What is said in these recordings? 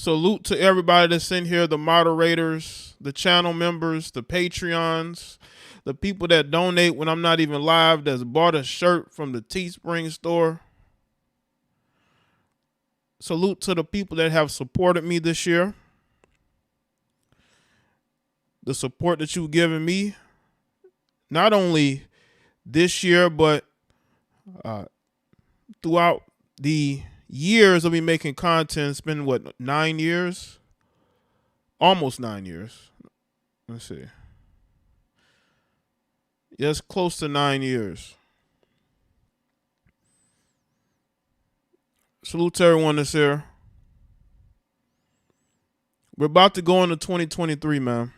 Salute to everybody that's in here, the moderators, the channel members, the Patreons, the people that donate when I'm not even live, that's bought a shirt from the Teespring store. Salute to the people that have supported me this year. The support that you've given me, not only this year, but throughout the years of me making content. It's been, what, 9 years? Almost 9 years. Let's see. Yes, close to 9 years. Salute to everyone that's here. We're about to go into 2023, man.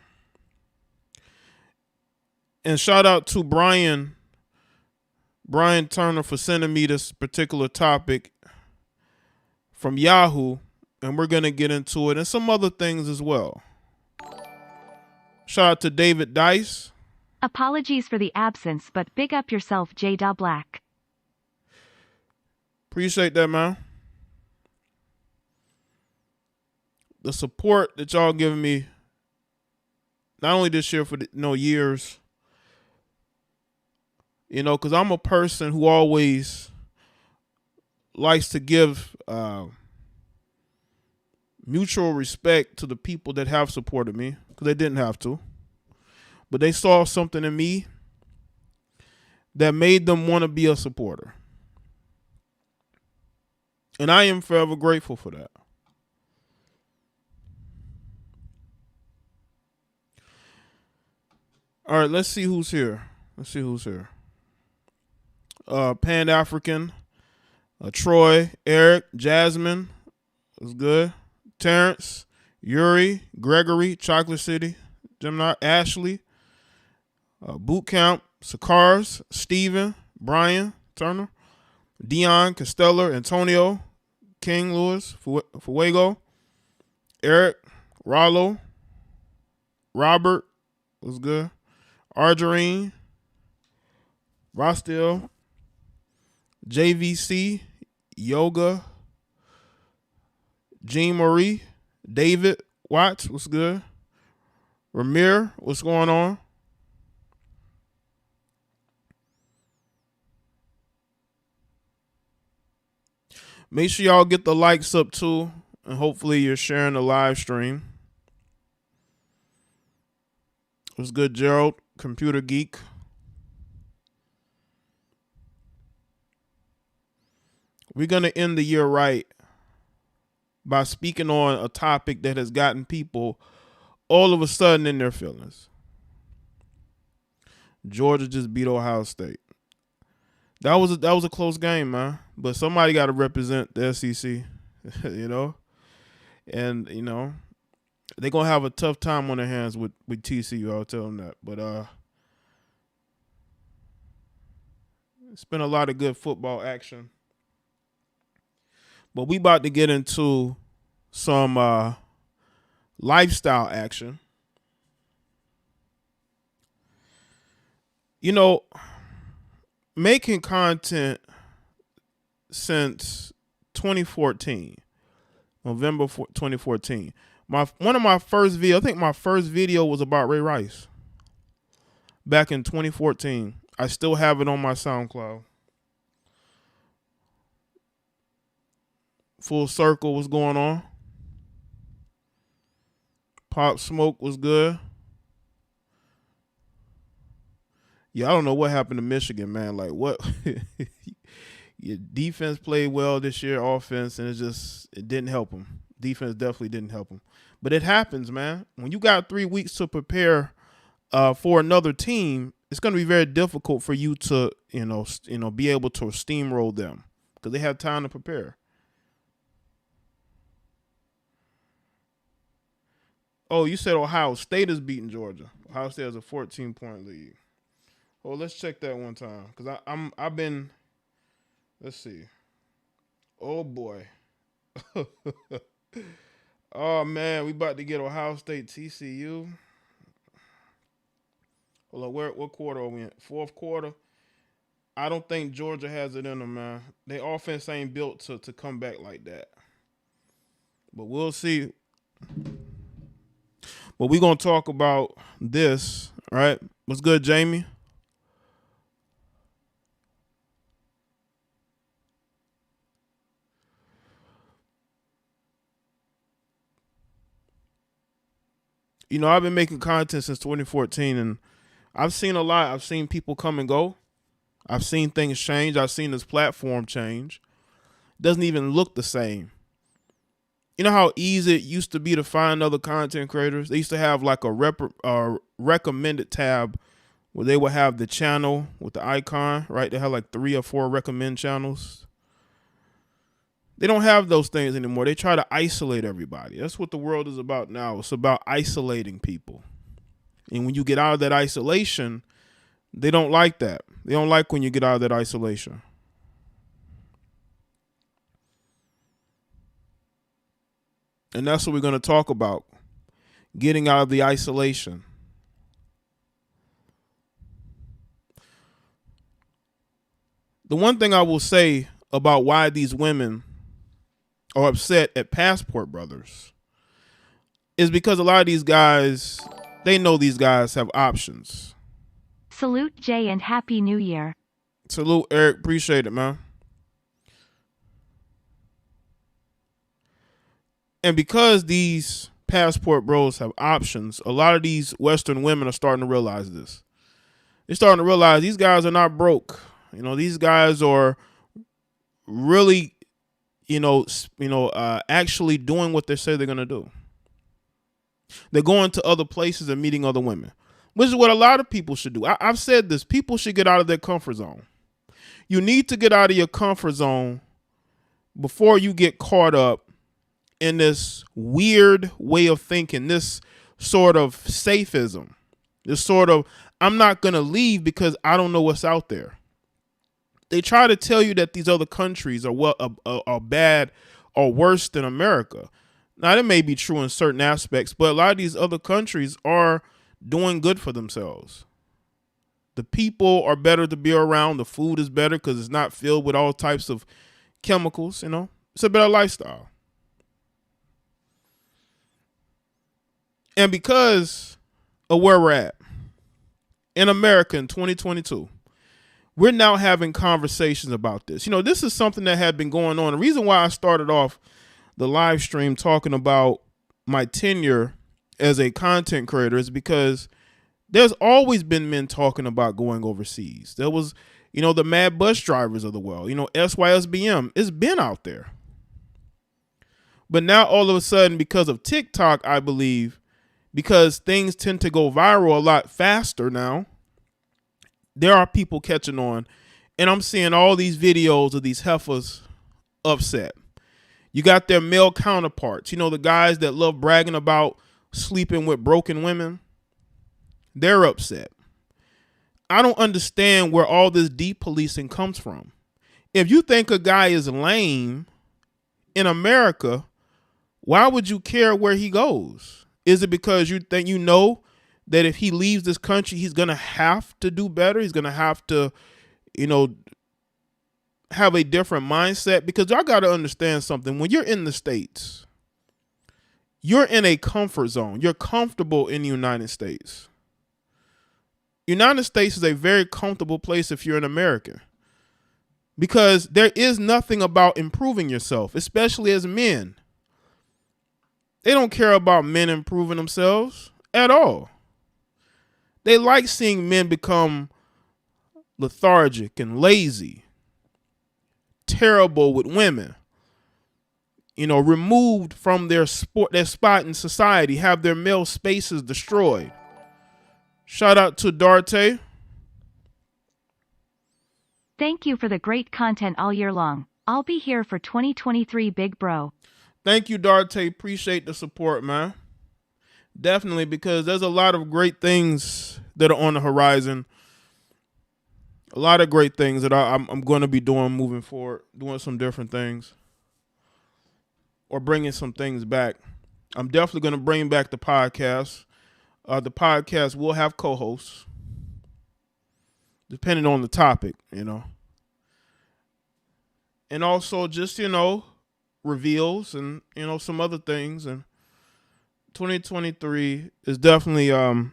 And shout out to Brian Turner for sending me this particular topic from Yahoo, and we're going to get into it and some other things as well. Shout out to David Dice. Apologies for the absence, but big up yourself, Jaye Black. Appreciate that, man. The support that y'all giving me, not only this year, for years. Because I'm a person who always likes to give mutual respect to the people that have supported me, because they didn't have to. But they saw something in me that made them want to be a supporter. And I am forever grateful for that. All right, let's see who's here. Pan-African, Troy, Eric, Jasmine, was good. Terrence, Yuri, Gregory, Chocolate City, Gemini, Ashley, Boot Camp, Sakars, Steven, Brian Turner, Dion, Costello, Antonio, King, Lewis, Fuego, Eric, Rollo, Robert, was good. Argerine, Rostil, JVC, Yoga, Jean Marie, David Watts, what's good? Ramir, what's going on? Make sure y'all get the likes up too, and hopefully you're sharing the live stream. What's good, Gerald? Computer Geek. We're going to end the year right by speaking on a topic that has gotten people all of a sudden in their feelings. Georgia just beat Ohio State. That was a close game, man. But somebody got to represent the SEC, And, they're going to have a tough time on their hands with TCU, I'll tell them that. But it's been a lot of good football action. But we about to get into some lifestyle action. Making content since 2014, November 2014. One of my first videos, I think my first video was about Ray Rice. Back in 2014. I still have it on my SoundCloud. Full Circle was going on. Pop Smoke was good. Yeah, I don't know what happened to Michigan, man. Like, what? Your defense played well this year, offense, and it didn't help them. Defense definitely didn't help them. But it happens, man. When you got 3 weeks to prepare for another team, it's going to be very difficult for you to, be able to steamroll them because they have time to prepare. Oh, you said Ohio State is beating Georgia. Ohio State has a 14-point lead. Oh, let's check that one time because I've been. Let's see. Oh boy. Oh man, we about to get Ohio State TCU. Hold on, what quarter are we in? Fourth quarter. I don't think Georgia has it in them, man. Their offense ain't built to come back like that. But we'll see. But we're gonna talk about this, right? What's good, Jamie? I've been making content since 2014, and I've seen a lot. I've seen people come and go. I've seen things change. I've seen this platform change. It doesn't even look the same. You know how easy it used to be to find other content creators? They used to have like a recommended tab where they would have the channel with the icon, right? They have like 3 or 4 recommend channels. They don't have those things anymore. They try to isolate everybody. That's what the world is about now. It's about isolating people. And when you get out of that isolation, they don't like that. They don't like when you get out of that isolation. And that's what we're going to talk about. Getting out of the isolation. The one thing I will say about why these women are upset at Passport Brothers is because a lot of these guys, they know these guys have options. Salute Jaye and Happy New Year. Salute, Eric. Appreciate it, man. And because these Passport Bros have options, a lot of these Western women are starting to realize this. They're starting to realize these guys are not broke. These guys are really, actually doing what they say they're going to do. They're going to other places and meeting other women, which is what a lot of people should do. I've said this. People should get out of their comfort zone. You need to get out of your comfort zone before you get caught up in this weird way of thinking, this sort of safism, this sort of, I'm not going to leave because I don't know what's out there. They try to tell you that these other countries are bad or worse than America. Now, that may be true in certain aspects, but a lot of these other countries are doing good for themselves. The people are better to be around. The food is better because it's not filled with all types of chemicals. It's a better lifestyle. And because of where we're at in America in 2022, we're now having conversations about this. This is something that had been going on. The reason why I started off the live stream talking about my tenure as a content creator is because there's always been men talking about going overseas. There was, the mad bus drivers of the world, SYSBM. It's been out there. But now all of a sudden, because of TikTok, I believe, because things tend to go viral a lot faster now, there are people catching on. And I'm seeing all these videos of these heifers upset. You got their male counterparts, the guys that love bragging about sleeping with broken women. They're upset. I don't understand where all this deep policing comes from. If you think a guy is lame in America, why would you care where he goes? Is it because you think that if he leaves this country, he's going to have to do better? He's going to have to, have a different mindset? Because y'all got to understand something. When you're in the States, you're in a comfort zone. You're comfortable in the United States. United States is a very comfortable place if you're an American, because there is nothing about improving yourself, especially as men. They don't care about men improving themselves at all. They like seeing men become lethargic and lazy, terrible with women, removed from their spot in society, have their male spaces destroyed. Shout out to Darte. Thank you for the great content all year long. I'll be here for 2023, big bro. Thank you, Darte. Appreciate the support, man. Definitely, because there's a lot of great things that are on the horizon. A lot of great things that I'm going to be doing moving forward, doing some different things or bringing some things back. I'm definitely going to bring back the podcast. The podcast will have co-hosts, depending on the topic, And also just, reveals and some other things. And 2023 is definitely a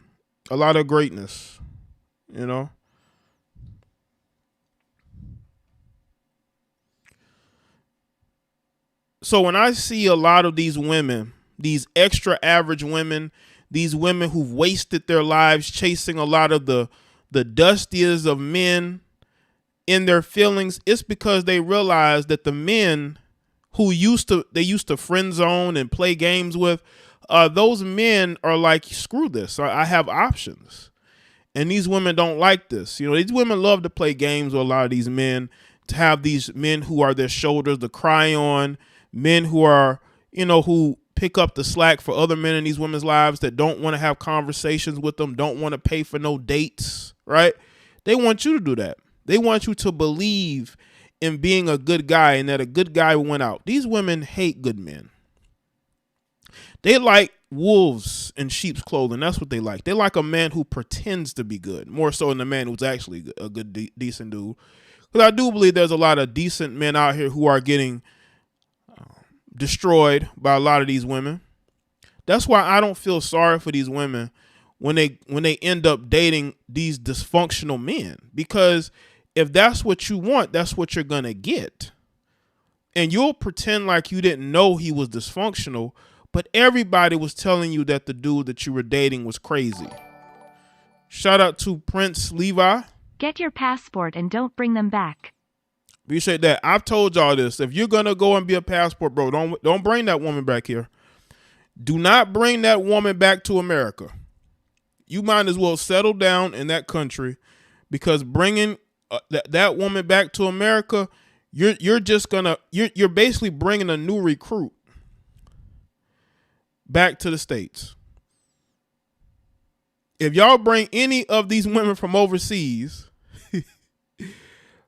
lot of greatness. You know. So when I see a lot of these women, these extra average women, these women who've wasted their lives chasing a lot of the dustiest of men in their feelings, it's because they realize that the men who used to friend zone and play games with, those men are like, screw this. I have options. And these women don't like this. These women love to play games with a lot of these men, to have these men who are their shoulders to cry on, men who are, who pick up the slack for other men in these women's lives that don't want to have conversations with them, don't want to pay for no dates, right? They want you to do that. They want you to believe in being a good guy and that a good guy went out. These women hate good men. They like wolves in sheep's clothing. That's what they like. They like a man who pretends to be good, more so than a man who's actually a good, decent dude. Because I do believe there's a lot of decent men out here who are getting destroyed by a lot of these women. That's why I don't feel sorry for these women when they end up dating these dysfunctional men, because if that's what you want, that's what you're gonna get. And you'll pretend like you didn't know he was dysfunctional, but everybody was telling you that the dude that you were dating was crazy. Shout out to Prince Levi. Get your passport and don't bring them back. Appreciate that. I've told y'all this. If you're gonna go and be a passport bro, don't bring that woman back here. Do not bring that woman back to America. You might as well settle down in that country, because bringing that woman back to America, you're basically bringing a new recruit back to the States. If y'all bring any of these women from overseas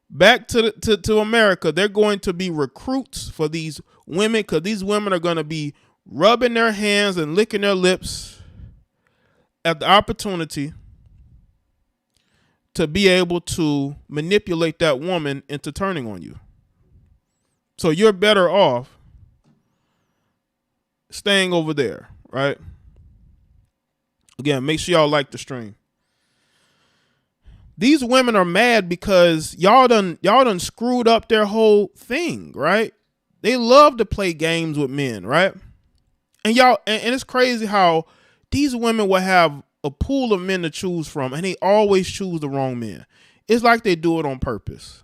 back to America, they're going to be recruits for these women, because these women are going to be rubbing their hands and licking their lips at the opportunity to be able to manipulate that woman into turning on you. So you're better off staying over there, right? Again, make sure y'all like the stream. These women are mad because y'all done screwed up their whole thing, right? They love to play games with men, right? And and it's crazy how these women will have a pool of men to choose from, and they always choose the wrong men. It's like they do it on purpose.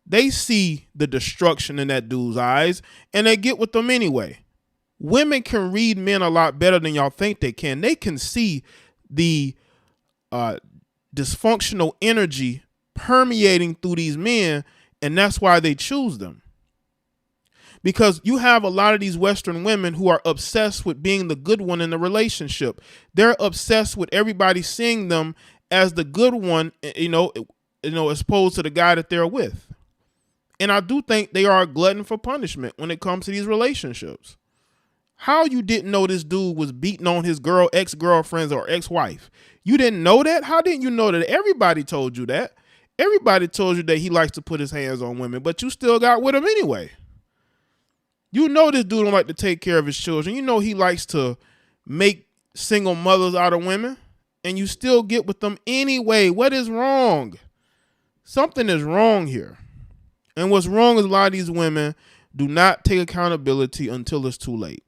They see the destruction in that dude's eyes, and they get with them anyway. Women can read men a lot better than y'all think they can. They can see the dysfunctional energy permeating through these men, and that's why they choose them. Because you have a lot of these Western women who are obsessed with being the good one in the relationship. They're obsessed with everybody seeing them as the good one, as opposed to the guy that they're with. And I do think they are a glutton for punishment when it comes to these relationships. How you didn't know this dude was beating on his ex-girlfriends or ex-wife? You didn't know that? How didn't you know that? Everybody told you that. Everybody told you that he likes to put his hands on women, but you still got with him anyway. You know this dude don't like to take care of his children. You know he likes to make single mothers out of women, and you still get with them anyway. What is wrong? Something is wrong here. And what's wrong is a lot of these women do not take accountability until it's too late.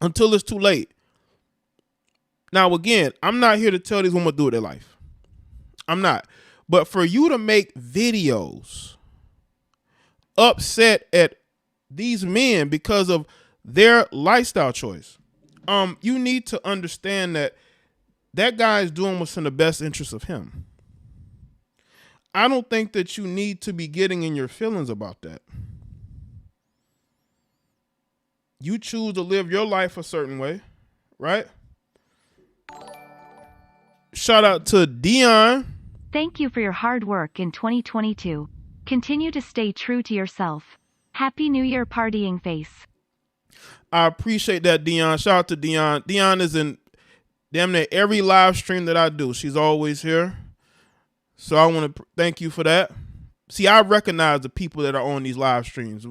Until it's too late. Now, again, I'm not here to tell these women what to do with their life. I'm not. But for you to make videos upset at these men because of their lifestyle choice, you need to understand that guy is doing what's in the best interest of him. I don't think that you need to be getting in your feelings about that. You choose to live your life a certain way, right? Shout out to Dion. Thank you for your hard work in 2022. Continue to stay true to yourself. Happy New Year, partying face. I appreciate that, Dion. Shout out to Dion. Dion is in damn near every live stream that I do. She's always here. So I want to thank you for that. See, I recognize the people that are on these live streams.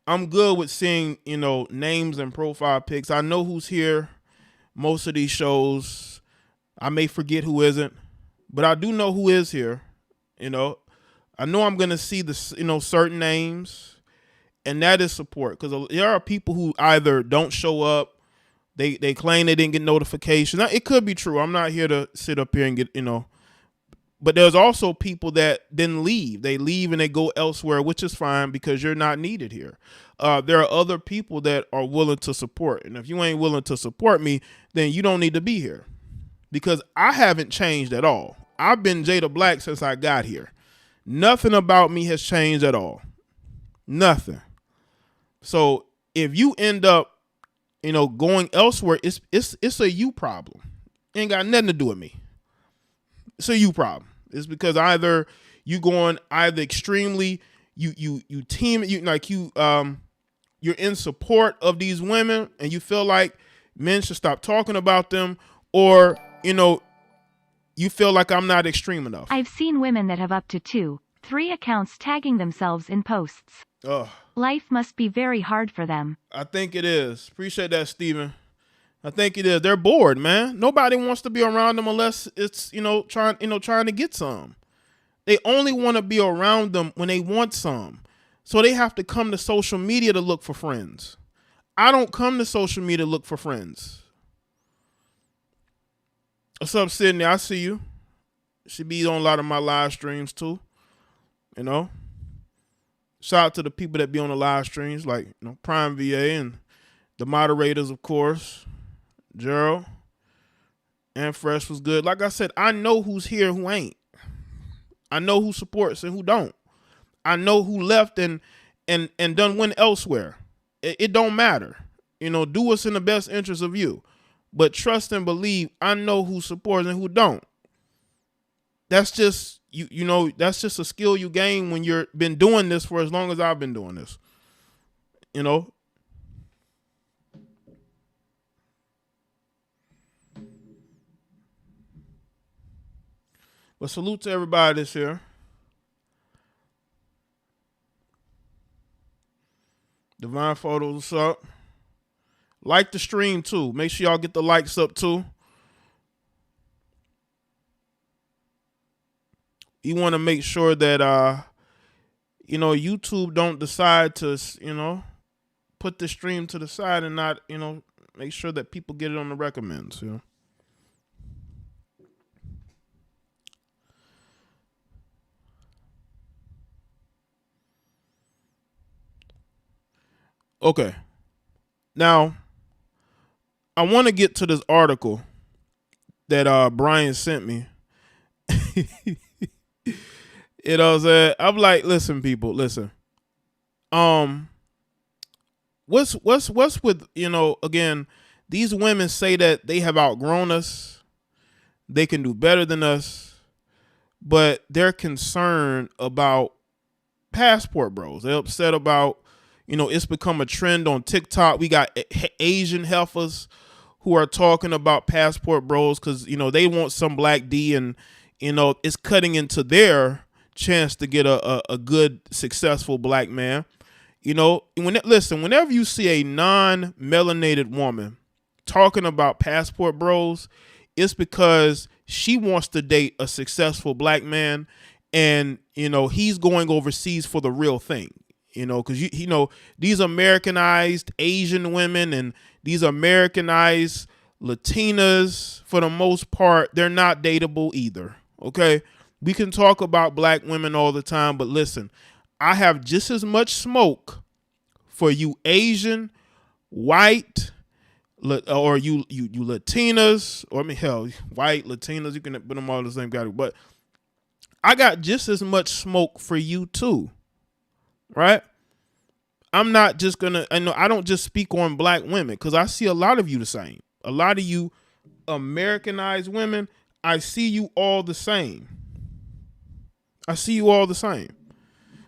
I'm good with seeing, names and profile pics. I know who's here most of these shows. I may forget who isn't, but I do know who is here. I know I'm going to see the, certain names, and that is support, because there are people who either don't show up, they claim they didn't get notifications. Now, it could be true. I'm not here to sit up here and get, but there's also people that then leave. They leave and they go elsewhere, which is fine because you're not needed here. There are other people that are willing to support. And if you ain't willing to support me, then you don't need to be here, because I haven't changed at all. I've been Jaye the Black since I got here. Nothing about me has changed at all. Nothing. So if you end up, going elsewhere, it's a you problem. It ain't got nothing to do with me. It's a you problem. It's because either you going either extremely you team you're in support of these women and you feel like men should stop talking about them, or you feel like I'm not extreme enough. I've seen women that have up to 2, 3 accounts tagging themselves in posts. Ugh. Life must be very hard for them. I think it is. Appreciate that, Steven. I think it is. They're bored, man. Nobody wants to be around them unless it's, trying to get some. They only want to be around them when they want some. So they have to come to social media to look for friends. I don't come to social media to look for friends. What's up, Sydney? I see you. She be on a lot of my live streams too. Shout out to the people that be on the live streams, like Prime VA and the moderators, of course. Gerald and Fresh was good. Like I said, I know who's here, who ain't. I know who supports and who don't. I know who left and done went elsewhere. It don't matter. Do what's in the best interest of you. But trust and believe, I know who supports and who don't. That's just that's just a skill you gain when you're been doing this for as long as I've been doing this. But salute to everybody that's here. Divine Photos, what's up? Like the stream too. Make sure y'all get the likes up too. You want to make sure that YouTube don't decide to put the stream to the side and not make sure that people get it on the recommends. Okay. Now, I want to get to this article that Brian sent me. I'm like, listen, people, listen. What's with, again, these women say that they have outgrown us. They can do better than us, but they're concerned about passport bros. They're upset about, it's become a trend on TikTok. We got Asian heifers who are talking about passport bros because, they want some black D and, it's cutting into their chance to get a good, successful black man. Whenever you see a non-melanated woman talking about passport bros, it's because she wants to date a successful black man and, he's going overseas for the real thing. Because these Americanized Asian women and these Americanized Latinas, for the most part, they're not dateable either. Okay, we can talk about black women all the time, but listen, I have just as much smoke for you Asian, white, or you Latinas, or white Latinas. You can put them all in the same category, but I got just as much smoke for you too. Right? I'm not just I don't just speak on black women because I see a lot of you the same. A lot of you Americanized women, I see you all the same. I see you all the same.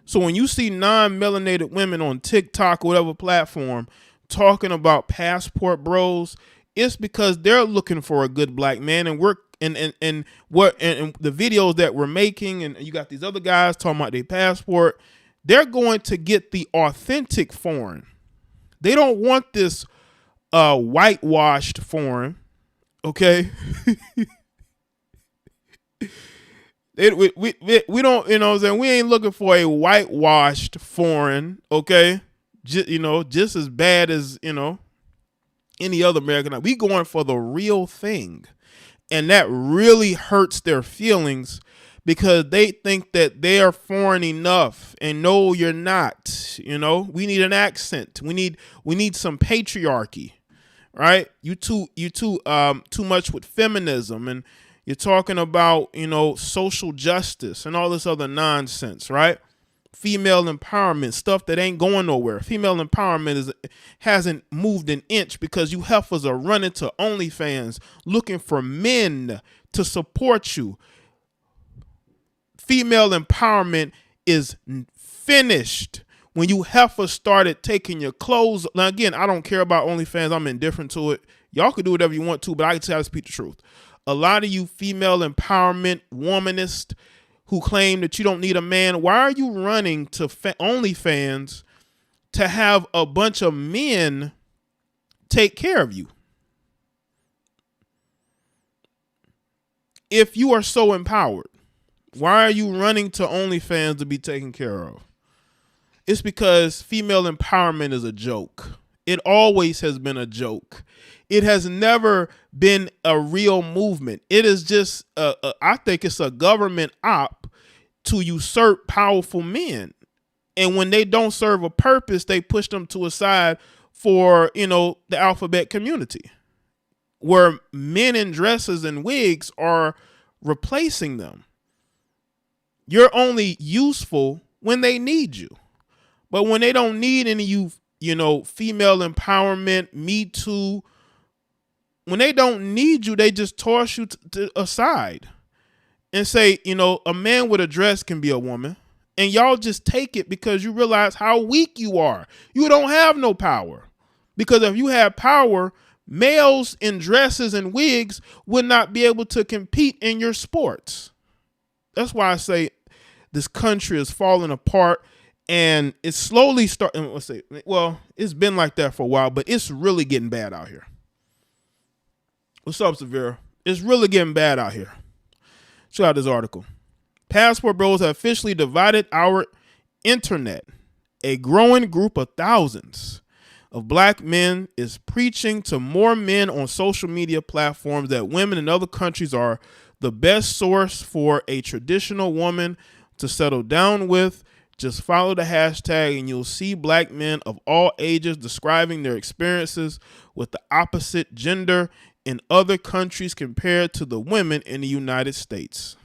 So when you see non-melanated women on TikTok or whatever platform talking about passport bros, it's because they're looking for a good black man, and we're and the videos that we're making, and you got these other guys talking about their passport. they're going to get the authentic foreign. They don't want this whitewashed foreign. Okay. We don't, you know what I'm saying? We ain't looking for a whitewashed foreign, okay? Just as bad as, any other American. We going for the real thing. And that really hurts their feelings because they think that they are foreign enough. And no, you're not. We need an accent. We need some patriarchy, right? You too much with feminism, and you're talking about, social justice and all this other nonsense, right? Female empowerment, stuff that ain't going nowhere. Female empowerment hasn't moved an inch because you heifers are running to OnlyFans looking for men to support you. Female empowerment is finished when you heifers started taking your clothes. Now, again, I don't care about OnlyFans. I'm indifferent to it. Y'all can do whatever you want to, but I can tell you to speak the truth. A lot of you female empowerment womanists who claim that you don't need a man, why are you running to OnlyFans to have a bunch of men take care of you? If you are so empowered, why are you running to OnlyFans to be taken care of? It's because female empowerment is a joke. It always has been a joke. It has never been a real movement. It is just, I think it's a government op to usurp powerful men. And when they don't serve a purpose, they push them to a side for, the alphabet community, where men in dresses and wigs are replacing them. You're only useful when they need you. But when they don't need any female empowerment, Me Too, when they don't need you, they just toss you to aside and say, a man with a dress can be a woman. And y'all just take it because you realize how weak you are. You don't have no power. Because if you had power, males in dresses and wigs would not be able to compete in your sports. That's why I say this country is falling apart, and it's slowly starting. It's been like that for a while, but it's really getting bad out here. What's up, Severa? It's really getting bad out here. Check out this article. Passport bros have officially divided our internet. A growing group of thousands of black men is preaching to more men on social media platforms that women in other countries are the best source for a traditional woman to settle down with. Just follow the hashtag and you'll see black men of all ages describing their experiences with the opposite gender in other countries compared to the women in the United States.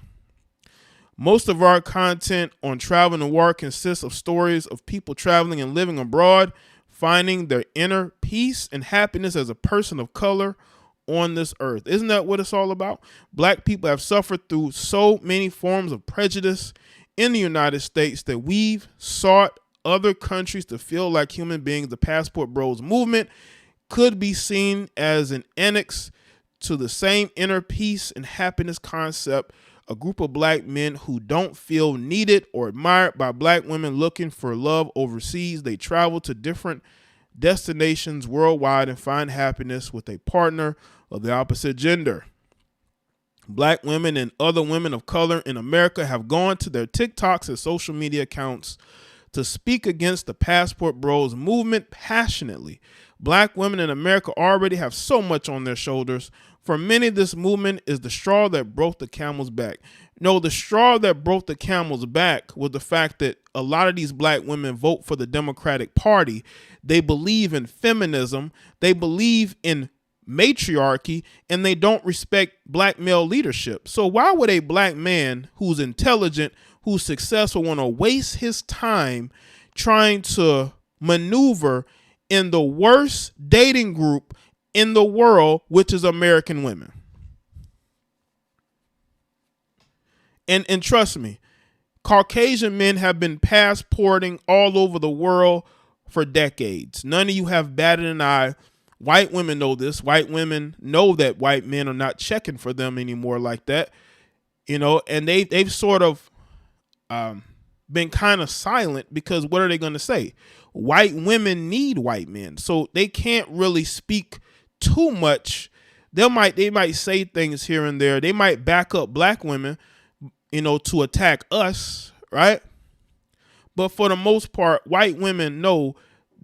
Most of our content on Travel and War consists of stories of people traveling and living abroad, finding their inner peace and happiness as a person of color on this earth. Isn't that what it's all about? Black people have suffered through so many forms of prejudice in the United States that we've sought other countries to feel like human beings. The Passport Bros movement could be seen as an annex to the same inner peace and happiness concept. A group of black men who don't feel needed or admired by black women looking for love overseas. They travel to different destinations worldwide and find happiness with a partner of the opposite gender. Black women and other women of color in America have gone to their TikToks and social media accounts to speak against the Passport Bros movement passionately. Black women in America already have so much on their shoulders. For many, this movement is the straw that broke the camel's back. No, the straw that broke the camel's back was the fact that a lot of these black women vote for the Democratic Party. They believe in feminism. They believe in matriarchy, and they don't respect black male leadership. So why would a black man who's intelligent, who's successful, want to waste his time trying to maneuver in the worst dating group in the world, which is American women? And trust me, Caucasian men have been passporting all over the world for decades. None of you have batted an eye. White women know this. White women know that white men are not checking for them anymore like that, and they've sort of been kind of silent because what are they going to say? White women need white men. So they can't really speak too much. They might say things here and there. They might back up black women, to attack us, right? But for the most part, white women know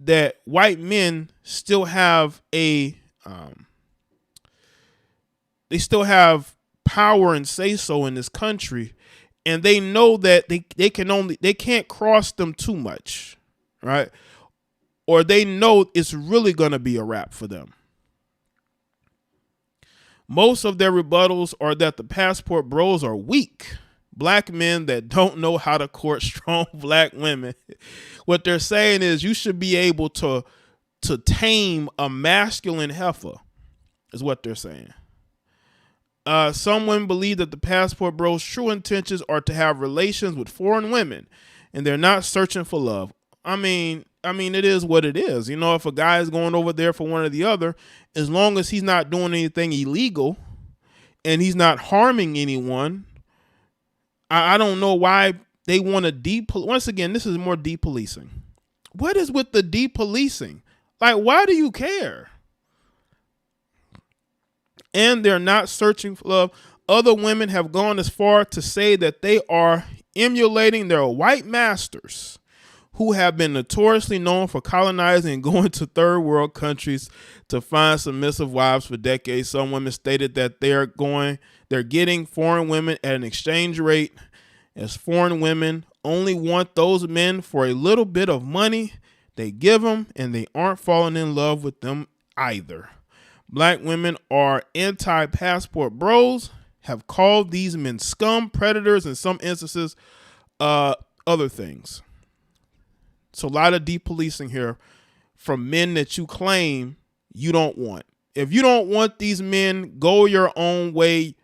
that white men still have they still have power and say so in this country, and they know that they can't cross them too much, right? Or they know it's really going to be a wrap for them. Most of their rebuttals are that the passport bros are weak. Black men that don't know how to court strong black women. What they're saying is you should be able to tame a masculine heifer, is what they're saying. Some women believe that the passport bros' true intentions are to have relations with foreign women, and they're not searching for love. I mean, it is what it is. If a guy is going over there for one or the other, as long as he's not doing anything illegal and he's not harming anyone, I don't know why they want to once again, this is more depolicing. What is with the depolicing? Like, why do you care? And they're not searching for love. Other women have gone as far to say that they are emulating their white masters who have been notoriously known for colonizing and going to third world countries to find submissive wives for decades. Some women stated that they're getting foreign women at an exchange rate, as foreign women only want those men for a little bit of money they give them, and they aren't falling in love with them either. Black women are anti-passport bros, have called these men scum, predators, in some instances, other things. So a lot of depolicing here from men that you claim you don't want. If you don't want these men, go your own way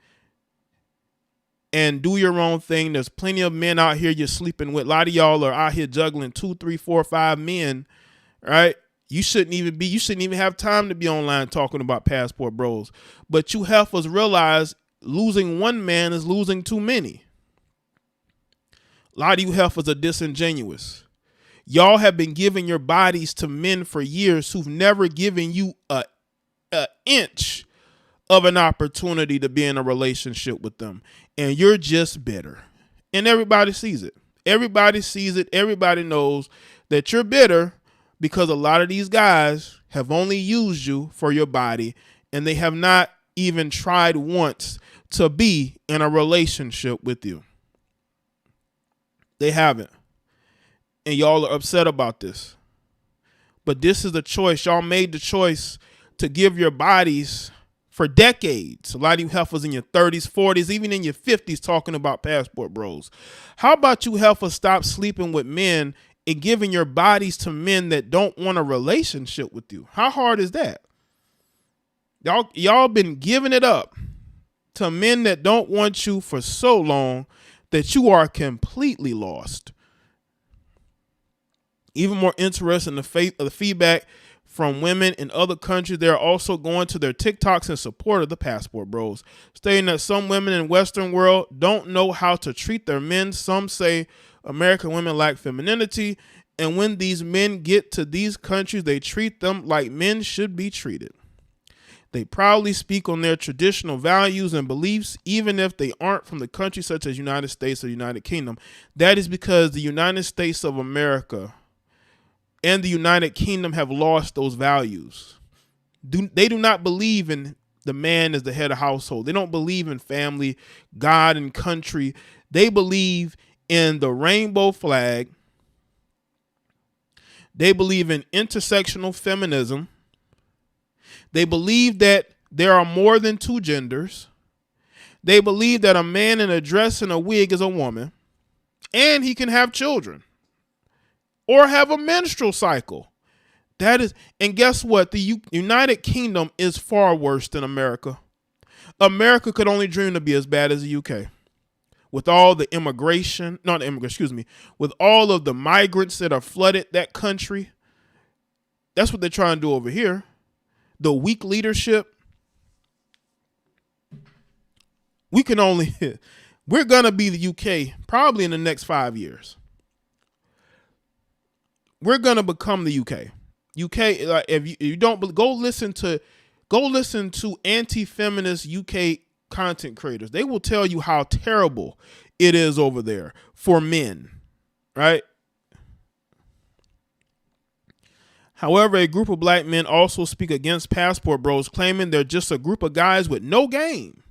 and do your own thing. There's plenty of men out here you're sleeping with. A lot of y'all are out here juggling 2, 3, 4, 5 men, right? You shouldn't even have time to be online talking about passport bros. But you heifers realize losing one man is losing too many. A lot of you heifers are disingenuous. Y'all have been giving your bodies to men for years who've never given you a inch of an opportunity to be in a relationship with them. And you're just bitter. And everybody sees it. Everybody sees it. Everybody knows that you're bitter because a lot of these guys have only used you for your body, and they have not even tried once to be in a relationship with you. They haven't. And y'all are upset about this. But this is the choice. Y'all made the choice to give your bodies for decades. A lot of you heifers in your 30s, 40s, even in your 50s talking about passport bros. How about you heifers stop sleeping with men and giving your bodies to men that don't want a relationship with you? How hard is that? Y'all been giving it up to men that don't want you for so long that you are completely lost. Even more interesting, the feedback from women in other countries. They're also going to their TikToks in support of the passport bros, stating that some women in Western world don't know how to treat their men. Some say American women lack femininity, and when these men get to these countries, they treat them like men should be treated. They proudly speak on their traditional values and beliefs, even if they aren't from the countries such as United States or United Kingdom. That is because the United States of America and the United Kingdom have lost those values. They do not believe in the man as the head of household. They don't believe in family, God, and country. They believe in the rainbow flag. They believe in intersectional feminism. They believe that there are more than two genders. They believe that a man in a dress and a wig is a woman, and he can have children or have a menstrual cycle. And guess what? The United Kingdom is far worse than America. America could only dream to be as bad as the UK. With all the with all of the migrants that are flooded that country. That's what they're trying to do over here. The weak leadership. We're going to be the UK probably in the next 5 years. we're gonna become the UK. UK, like if you don't go listen to anti-feminist UK content creators. They will tell you how terrible it is over there for men, right? However, a group of black men also speak against passport bros, claiming they're just a group of guys with no game.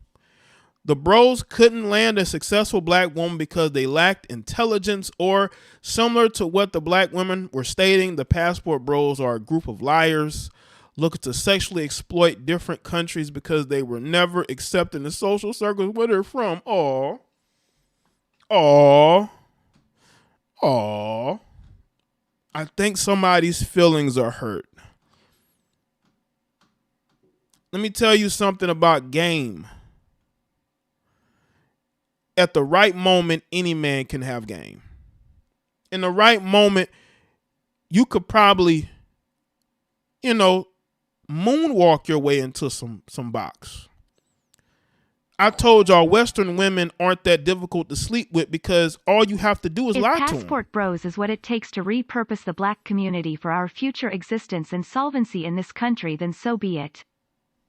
The bros couldn't land a successful black woman because they lacked intelligence, or similar to what the black women were stating, the passport bros are a group of liars looking to sexually exploit different countries because they were never accepted in the social circles where they're from. Aw. I think somebody's feelings are hurt. Let me tell you something about game. At the right moment, any man can have game. In the right moment, you could probably, moonwalk your way into some box. I told y'all Western women aren't that difficult to sleep with because all you have to do is lie to them. Passport bros is what it takes to repurpose the black community for our future existence and solvency in this country, then so be it.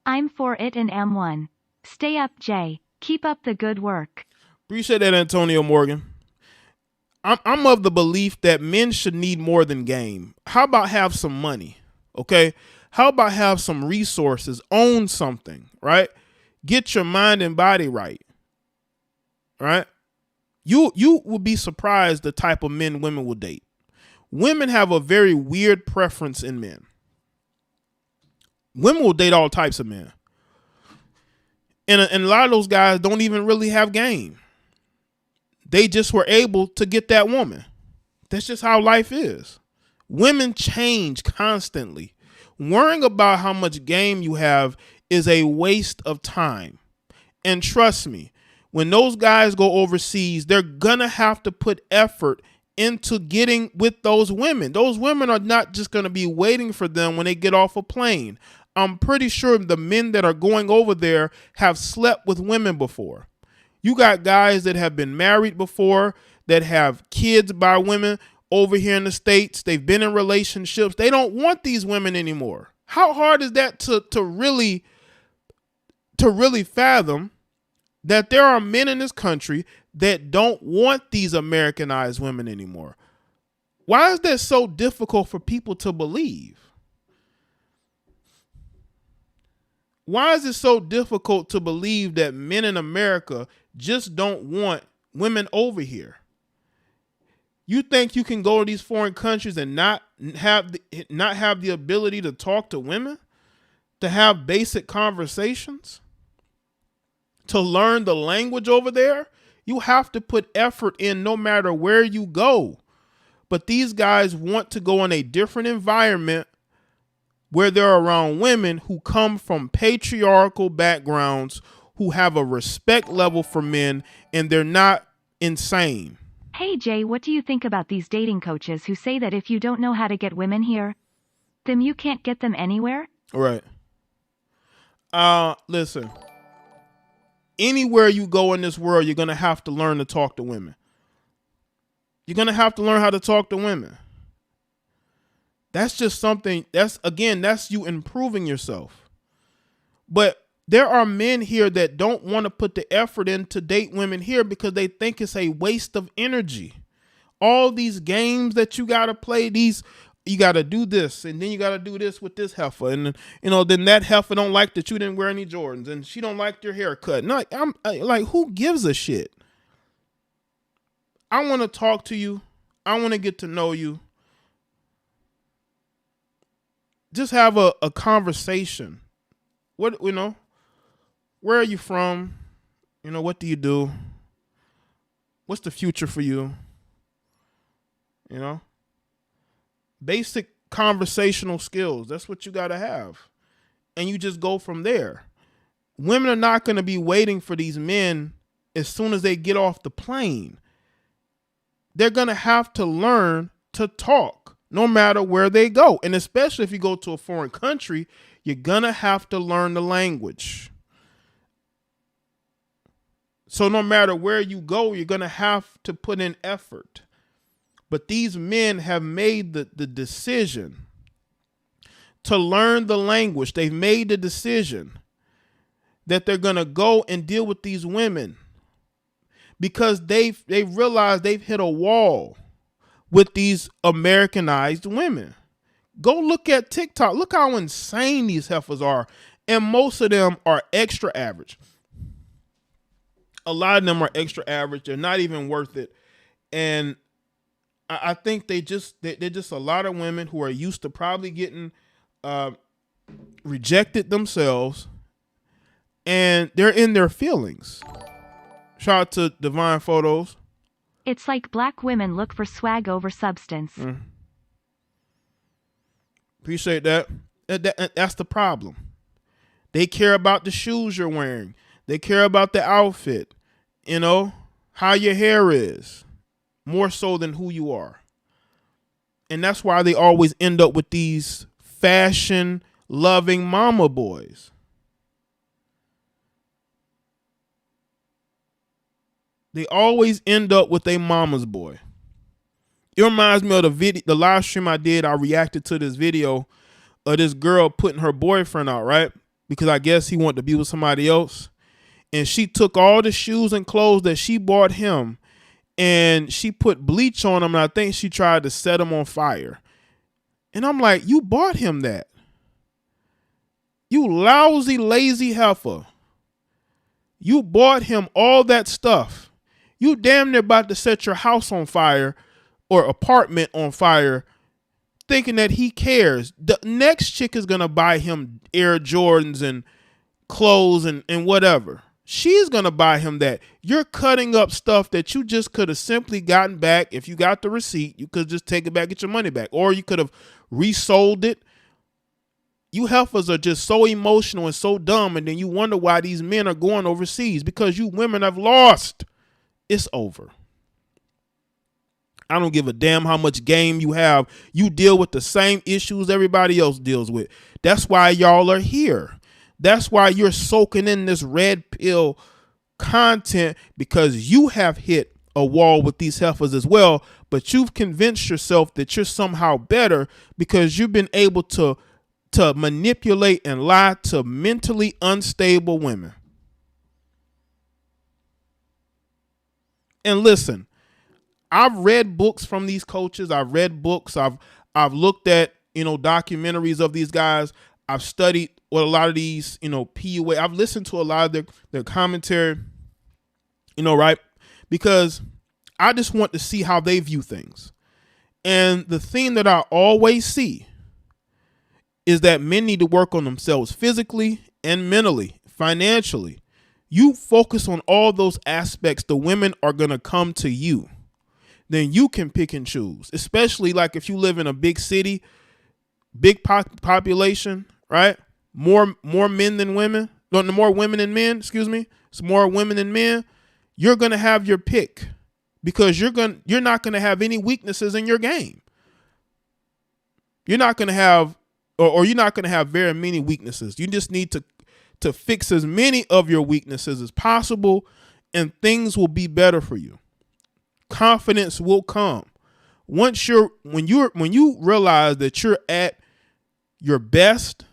I'm for it and am one. Stay up, Jay. Keep up the good work. Appreciate that, Antonio Morgan. I'm of the belief that men should need more than game. How about have some money? Okay. How about have some resources, own something, right? Get your mind and body right. Right? You will be surprised the type of men women will date. Women have a very weird preference in men. Women will date all types of men. And a lot of those guys don't even really have game. They just were able to get that woman. That's just how life is. Women change constantly. Worrying about how much game you have is a waste of time. And trust me, when those guys go overseas, they're going to have to put effort into getting with those women. Those women are not just going to be waiting for them when they get off a plane. I'm pretty sure the men that are going over there have slept with women before. You got guys that have been married before, that have kids by women over here in the States. They've been in relationships. They don't want these women anymore. How hard is that to really fathom that there are men in this country that don't want these Americanized women anymore? Why is that so difficult for people to believe? Why is it so difficult to believe that men in America just don't want women over here? You think you can go to these foreign countries and not have the ability to talk to women, to have basic conversations, to learn the language over there? You have to put effort in no matter where you go. But these guys want to go in a different environment where they're around women who come from patriarchal backgrounds, who have a respect level for men, and they're not insane. Hey Jay, what do you think about these dating coaches who say that if you don't know how to get women here, then you can't get them anywhere? Right. Listen. Anywhere you go in this world, you're going to have to learn to talk to women. You're going to have to learn how to talk to women. That's just something, that's you improving yourself. But there are men here that don't want to put the effort in to date women here because they think it's a waste of energy. All these games that you got to play, you got to do this, and then you got to do this with this heifer. And, then that heifer don't like that you didn't wear any Jordans, and she don't like your haircut. No, I'm like, who gives a shit? I want to talk to you. I want to get to know you. Just have a conversation. Where are you from? What do you do? What's the future for you? Basic conversational skills. That's what you got to have. And you just go from there. Women are not going to be waiting for these men as soon as they get off the plane. They're going to have to learn to talk no matter where they go. And especially if you go to a foreign country, you're going to have to learn the language. So no matter where you go, you're going to have to put in effort. But these men have made the decision to learn the language. They've made the decision that they're going to go and deal with these women because they've realized they've hit a wall with these Americanized women. Go look at TikTok. Look how insane these heifers are. And most of them are extra average. A lot of them are extra average. They're not even worth it. And I think they're just a lot of women who are used to probably getting rejected themselves, and they're in their feelings. Shout out to Divine Photos. It's like black women look for swag over substance. Appreciate that. That's the problem. They care about the shoes you're wearing. They care about the outfit. You know, how your hair is. More so than who you are. And that's why they always end up with these fashion-loving mama boys. They always end up with a mama's boy. It reminds me of the live stream I did. I reacted to this video of this girl putting her boyfriend out, right? Because I guess he wanted to be with somebody else. And she took all the shoes and clothes that she bought him and she put bleach on him, and I think she tried to set him on fire. And I'm like, you bought him that. You lousy, lazy heifer. You bought him all that stuff. You damn near about to set your house on fire or apartment on fire thinking that he cares. The next chick is going to buy him Air Jordans and clothes and whatever. She's going to buy him that. You're cutting up stuff that you just could have simply gotten back. If you got the receipt, you could just take it back, get your money back. Or you could have resold it. You heifers are just so emotional and so dumb. And then you wonder why these men are going overseas. Because you women have lost. It's over. I don't give a damn how much game you have. You deal with the same issues everybody else deals with. That's why y'all are here. That's why you're soaking in this red pill content, because you have hit a wall with these heifers as well, but you've convinced yourself that you're somehow better because you've been able to manipulate and lie to mentally unstable women. And listen, I've read books from these coaches. I've read books. I've looked at, documentaries of these guys. I've studied what a lot of these, PUA. I've listened to a lot of their commentary, right? Because I just want to see how they view things. And the thing that I always see is that men need to work on themselves physically and mentally, financially. You focus on all those aspects, the women are going to come to you. Then you can pick and choose, especially like if you live in a big city, big population, right? More men than women. No, more women than men, excuse me. It's more women than men. You're going to have your pick because you're not going to have any weaknesses in your game. You're not going to have, or you're not going to have very many weaknesses. You just need to fix as many of your weaknesses as possible, and things will be better for you. Confidence will come. When you realize that you're at your best,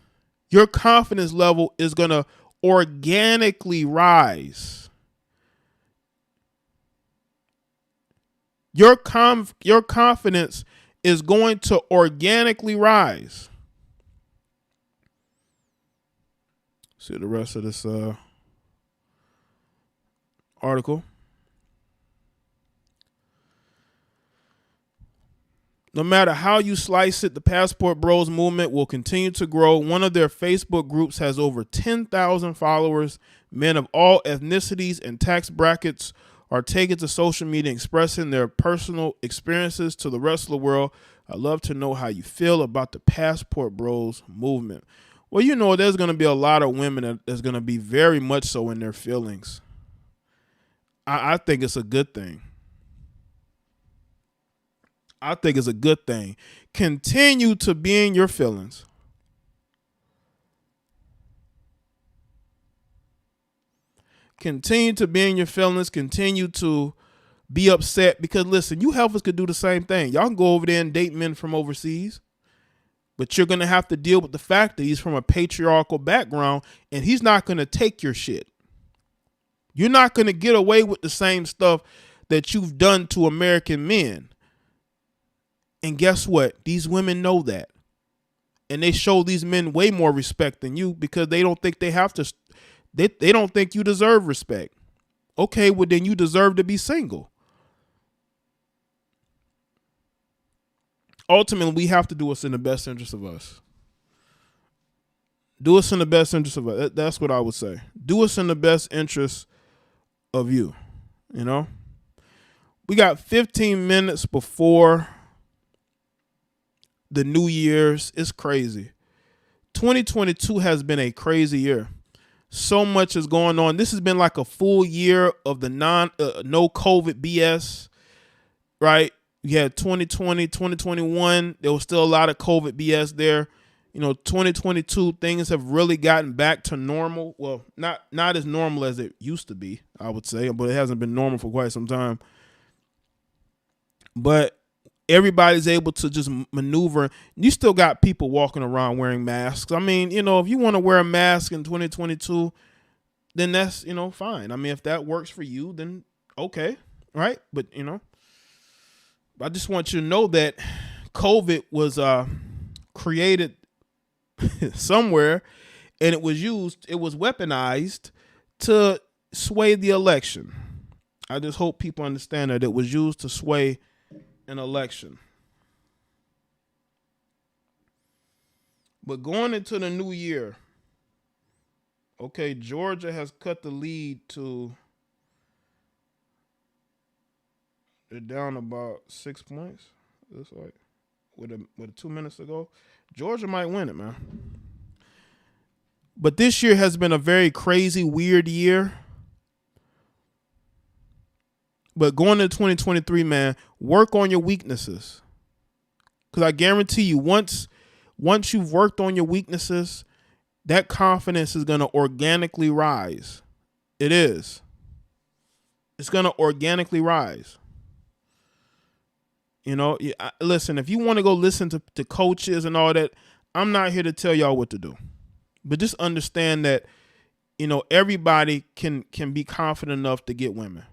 your confidence level is going to organically rise. Your confidence is going to organically rise. See the rest of this article. No matter how you slice it, the Passport Bros movement will continue to grow. One of their Facebook groups has over 10,000 followers. Men of all ethnicities and tax brackets are taking to social media expressing their personal experiences to the rest of the world. I'd love to know how you feel about the Passport Bros movement. Well, there's going to be a lot of women that's going to be very much so in their feelings. I think it's a good thing. I think it's a good thing. Continue to be in your feelings. Continue to be in your feelings. Continue to be upset because listen, you heifers could do the same thing. Y'all can go over there and date men from overseas, but you're going to have to deal with the fact that he's from a patriarchal background and he's not going to take your shit. You're not going to get away with the same stuff that you've done to American men. And guess what? These women know that. And they show these men way more respect than you because they don't think they have to. They don't think you deserve respect. Okay, well then you deserve to be single. Ultimately, we have to do what's in the best interest of us. Do what's in the best interest of us. That's what I would say. Do what's in the best interest of you. You know? We got 15 minutes before the New Year's. It's crazy. 2022 has been a crazy year. So much is going on. This has been like a full year of the no COVID BS, right? You had 2020, 2021. There was still a lot of COVID BS there. 2022, things have really gotten back to normal. Well, not as normal as it used to be, I would say, but it hasn't been normal for quite some time. But everybody's able to just maneuver. You still got people walking around wearing masks. I mean, if you want to wear a mask in 2022, then that's, fine. I mean, if that works for you, then okay, right? But, I just want you to know that COVID was created somewhere and it was weaponized to sway the election. I just hope people understand that it was used to sway an election. But going into the new year, okay, Georgia has cut the lead to, they're down about 6 points. Looks like with 2 minutes to go. Georgia might win it, man. But this year has been a very crazy, weird year. But going into 2023, man, work on your weaknesses. Because I guarantee you, once you've worked on your weaknesses, that confidence is going to organically rise. It is. It's going to organically rise. Listen, if you want to go listen to coaches and all that, I'm not here to tell y'all what to do. But just understand that, everybody can be confident enough to get women.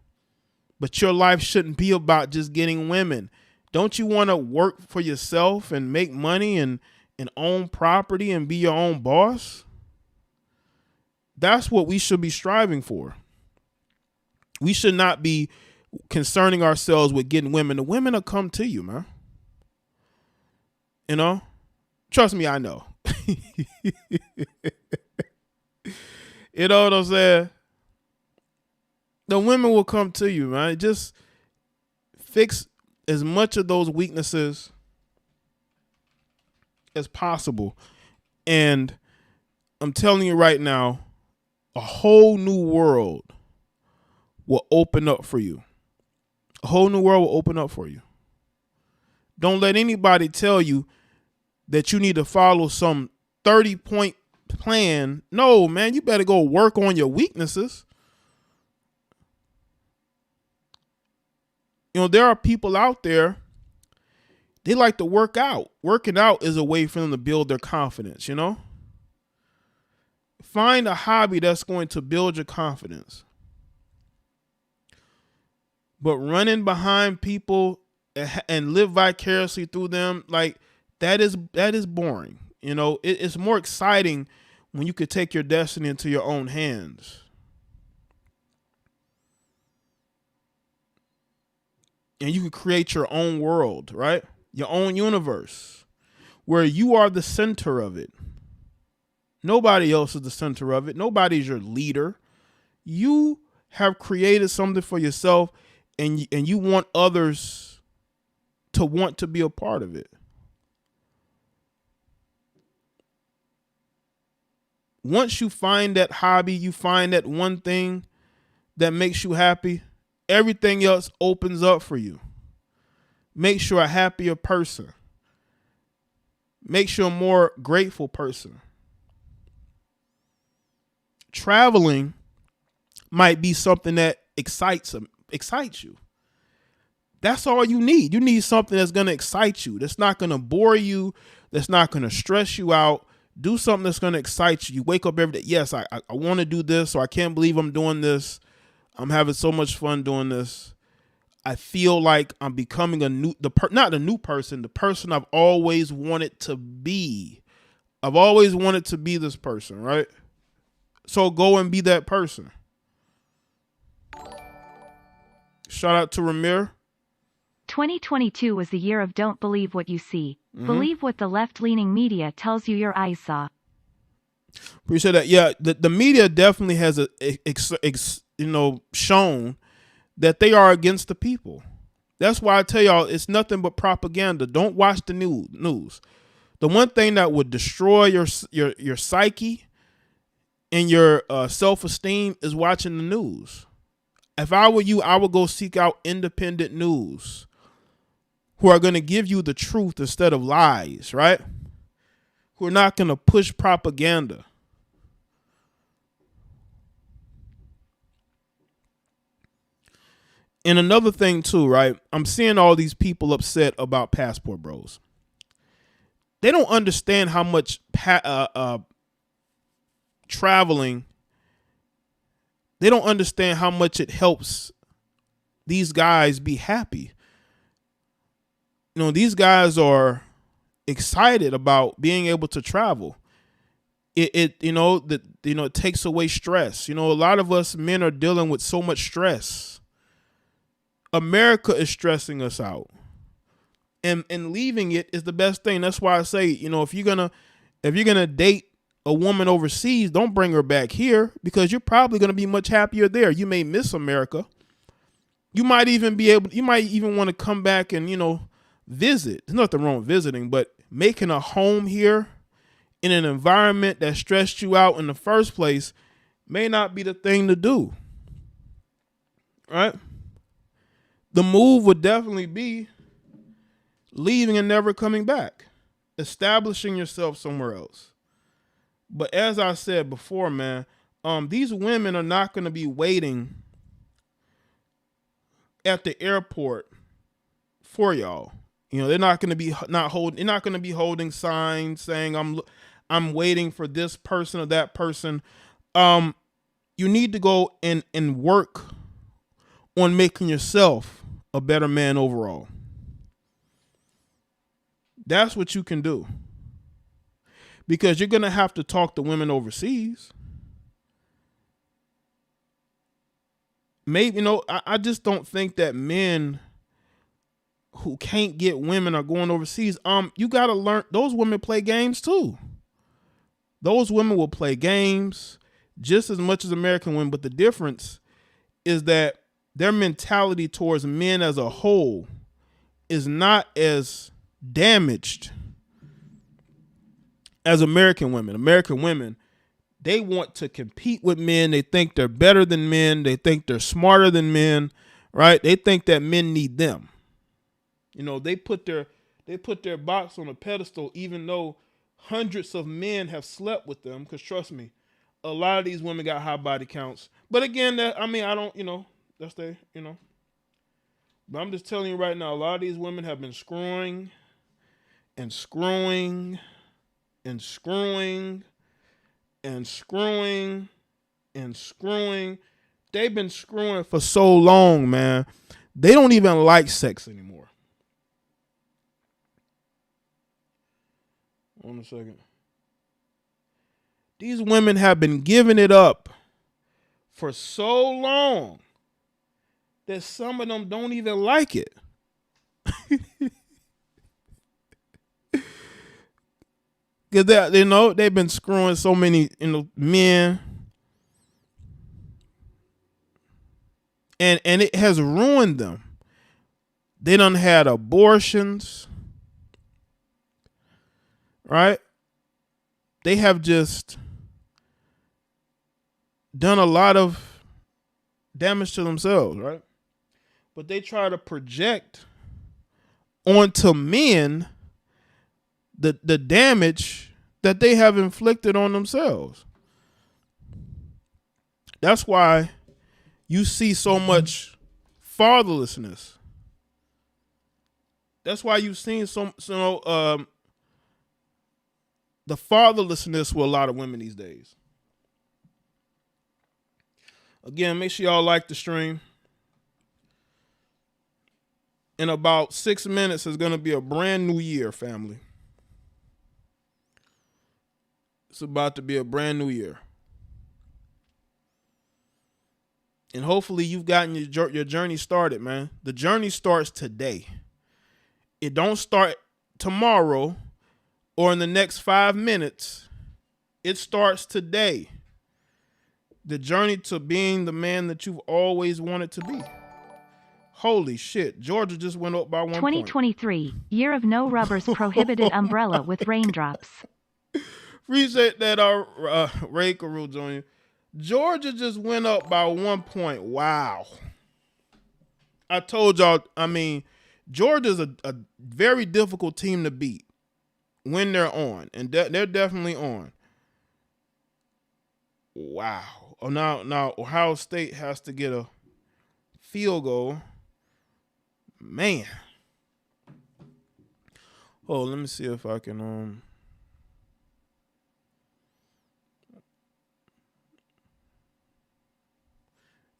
But your life shouldn't be about just getting women. Don't you want to work for yourself and make money and own property and be your own boss? That's what we should be striving for. We should not be concerning ourselves with getting women. The women will come to you, man. Trust me, I know. You know what I'm saying? The women will come to you, man. Just fix as much of those weaknesses as possible. And I'm telling you right now, a whole new world will open up for you. A whole new world will open up for you. Don't let anybody tell you that you need to follow some 30-point plan. No, man, you better go work on your weaknesses. There are people out there, they like to work out. Working out is a way for them to build their confidence, Find a hobby that's going to build your confidence. But running behind people and live vicariously through them, like that is boring. It's more exciting when you could take your destiny into your own hands. And you could create your own world, right? Your own universe where you are the center of it. Nobody else is the center of it. Nobody's your leader. You have created something for yourself and you want others to want to be a part of it. Once you find that hobby, you find that one thing that makes you happy, everything else opens up for you. Makes you a happier person. Makes you a more grateful person. Traveling might be something that excites you. That's all you need. You need something that's going to excite you, that's not going to bore you, that's not going to stress you out. Do something that's going to excite you. You wake up every day. Yes, I want to do this, or I can't believe I'm doing this. I'm having so much fun doing this. I feel like I'm becoming not a new person, the person I've always wanted to be. I've always wanted to be this person, right? So go and be that person. Shout out to Ramir. 2022 was the year of don't believe what you see. Believe what the left-leaning media tells you your eyes saw. Appreciate that. Yeah, the media definitely has shown that they are against the people. That's why I tell y'all it's nothing but propaganda. Don't watch the news. The one thing that would destroy your psyche and your self-esteem is watching the news. If I were you, I would go seek out independent news who are going to give you the truth instead of lies, right? Who are not going to push propaganda. And another thing too, right? I'm seeing all these people upset about Passport Bros. They don't understand how much traveling, they don't understand how much it helps these guys be happy. These guys are excited about being able to travel. It takes away stress. A lot of us men are dealing with so much stress. America is stressing us out. And leaving it is the best thing. That's why I say, if you're gonna date a woman overseas, don't bring her back here, because you're probably gonna be much happier there. You may miss America. You might even want to come back and, visit. There's nothing wrong with visiting, but making a home here in an environment that stressed you out in the first place may not be the thing to do. Right? The move would definitely be leaving and never coming back, establishing yourself somewhere else. But as I said before, man, these women are not going to be waiting at the airport for y'all. They're not going to be holding signs saying I'm waiting for this person or that person. You need to go and work on making yourself a better man overall. That's what you can do. Because you're going to have to talk to women overseas. Maybe, I just don't think that men who can't get women are going overseas. You got to learn, those women play games too. Those women will play games just as much as American women, but the difference is that their mentality towards men as a whole is not as damaged as American women. American women, they want to compete with men. They think they're better than men. They think they're smarter than men, right? They think that men need them. They put their box on a pedestal, even though hundreds of men have slept with them. Because trust me, a lot of these women got high body counts. But again, I don't, that's their, But I'm just telling you right now, a lot of these women have been screwing and screwing and screwing and screwing and screwing. They've been screwing for so long, man. They don't even like sex anymore. Hold on a second. These women have been giving it up for so long that some of them don't even like it. Because they've been screwing so many men, and it has ruined them. They done had abortions, right? They have just done a lot of damage to themselves, right? But they try to project onto men the damage that they have inflicted on themselves. That's why you see so much fatherlessness. That's why you've seen the fatherlessness with a lot of women these days. Again, make sure y'all like the stream. In about 6 minutes, it's going to be a brand new year, family. It's about to be a brand new year. And hopefully you've gotten your journey started, man. The journey starts today. It don't start tomorrow or in the next 5 minutes. It starts today. The journey to being the man that you've always wanted to be. Holy shit. Georgia just went up by 1 point. 2023, year of no rubbers, prohibited umbrella with raindrops. Appreciate that, Ray Carew Jr. Georgia just went up by 1 point. Wow. I told y'all, Georgia's a very difficult team to beat when they're on. And they're definitely on. Wow. Oh, now Ohio State has to get a field goal. Man. Oh, let me see if I can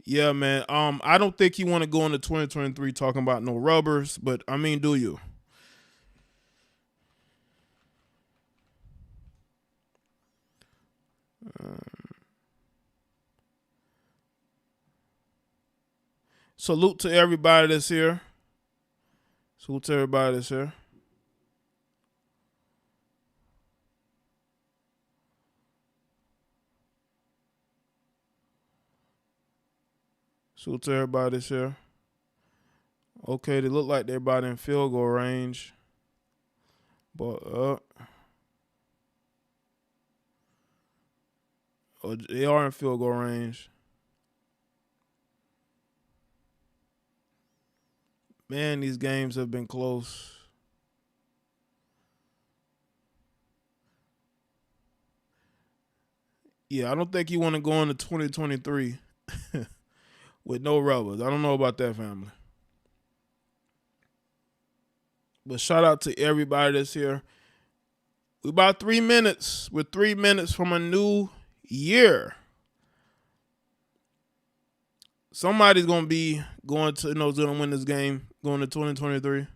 Yeah, man. I don't think you want to go into 2023 talking about no rubbers, but do you? Salute to everybody that's here. Salute to everybody that's here. Salute to everybody that's here. Okay, they look like they're about in field goal range. But they are in field goal range. Man, these games have been close. Yeah, I don't think you want to go into 2023 with no rubbers. I don't know about that, family. But shout out to everybody that's here. We're about 3 minutes. We're 3 minutes from a new year. Somebody's going to be going to, going to win this game going to 2023.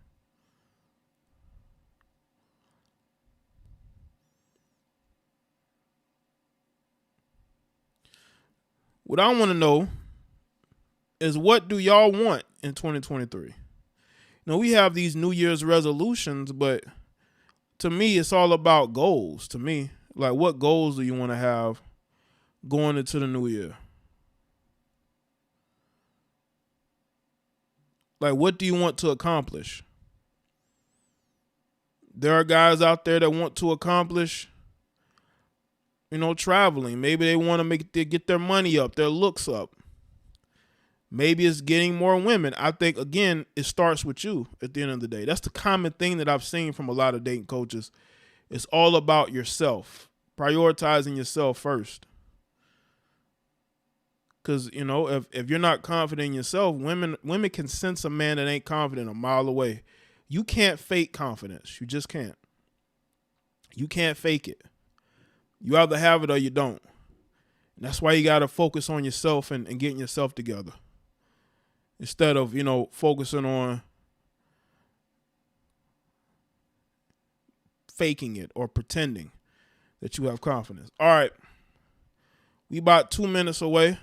What I want to know is, what do y'all want in 2023? We have these New Year's resolutions, but to me, it's all about goals. To me, like, what goals do you want to have going into the new year? Like, what do you want to accomplish? There are guys out there that want to accomplish, traveling. Maybe they want to get their money up, their looks up. Maybe it's getting more women. I think, again, it starts with you at the end of the day. That's the common thing that I've seen from a lot of dating coaches. It's all about yourself, prioritizing yourself first. Because, if you're not confident in yourself, women can sense a man that ain't confident a mile away. You can't fake confidence. You just can't. You can't fake it. You either have it or you don't. And that's why you got to focus on yourself and getting yourself together. Instead of, focusing on faking it or pretending that you have confidence. All right. We about 2 minutes away.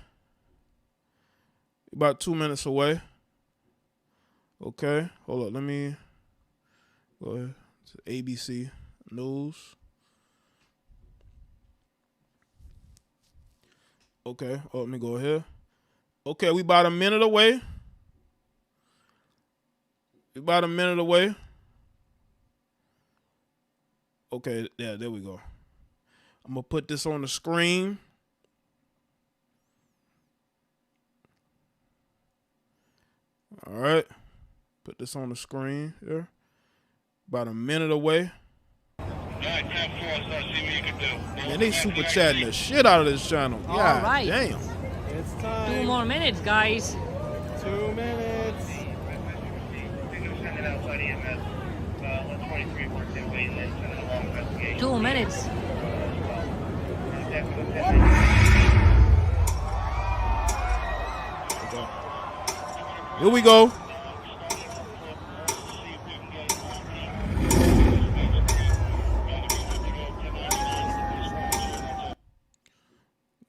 About 2 minutes away. Okay. Hold up. Let me go ahead to ABC News. Okay. Oh, let me go ahead. Okay, we about a minute away. About a minute away. Okay, yeah, there we go. I'm going to put this on the screen. All right. Put this on the screen here. About a minute away. Man, they super chatting the shit out of this channel. All God right. damn. It's time. 2 more minutes, guys. 2 minutes. 2 minutes. Here we go.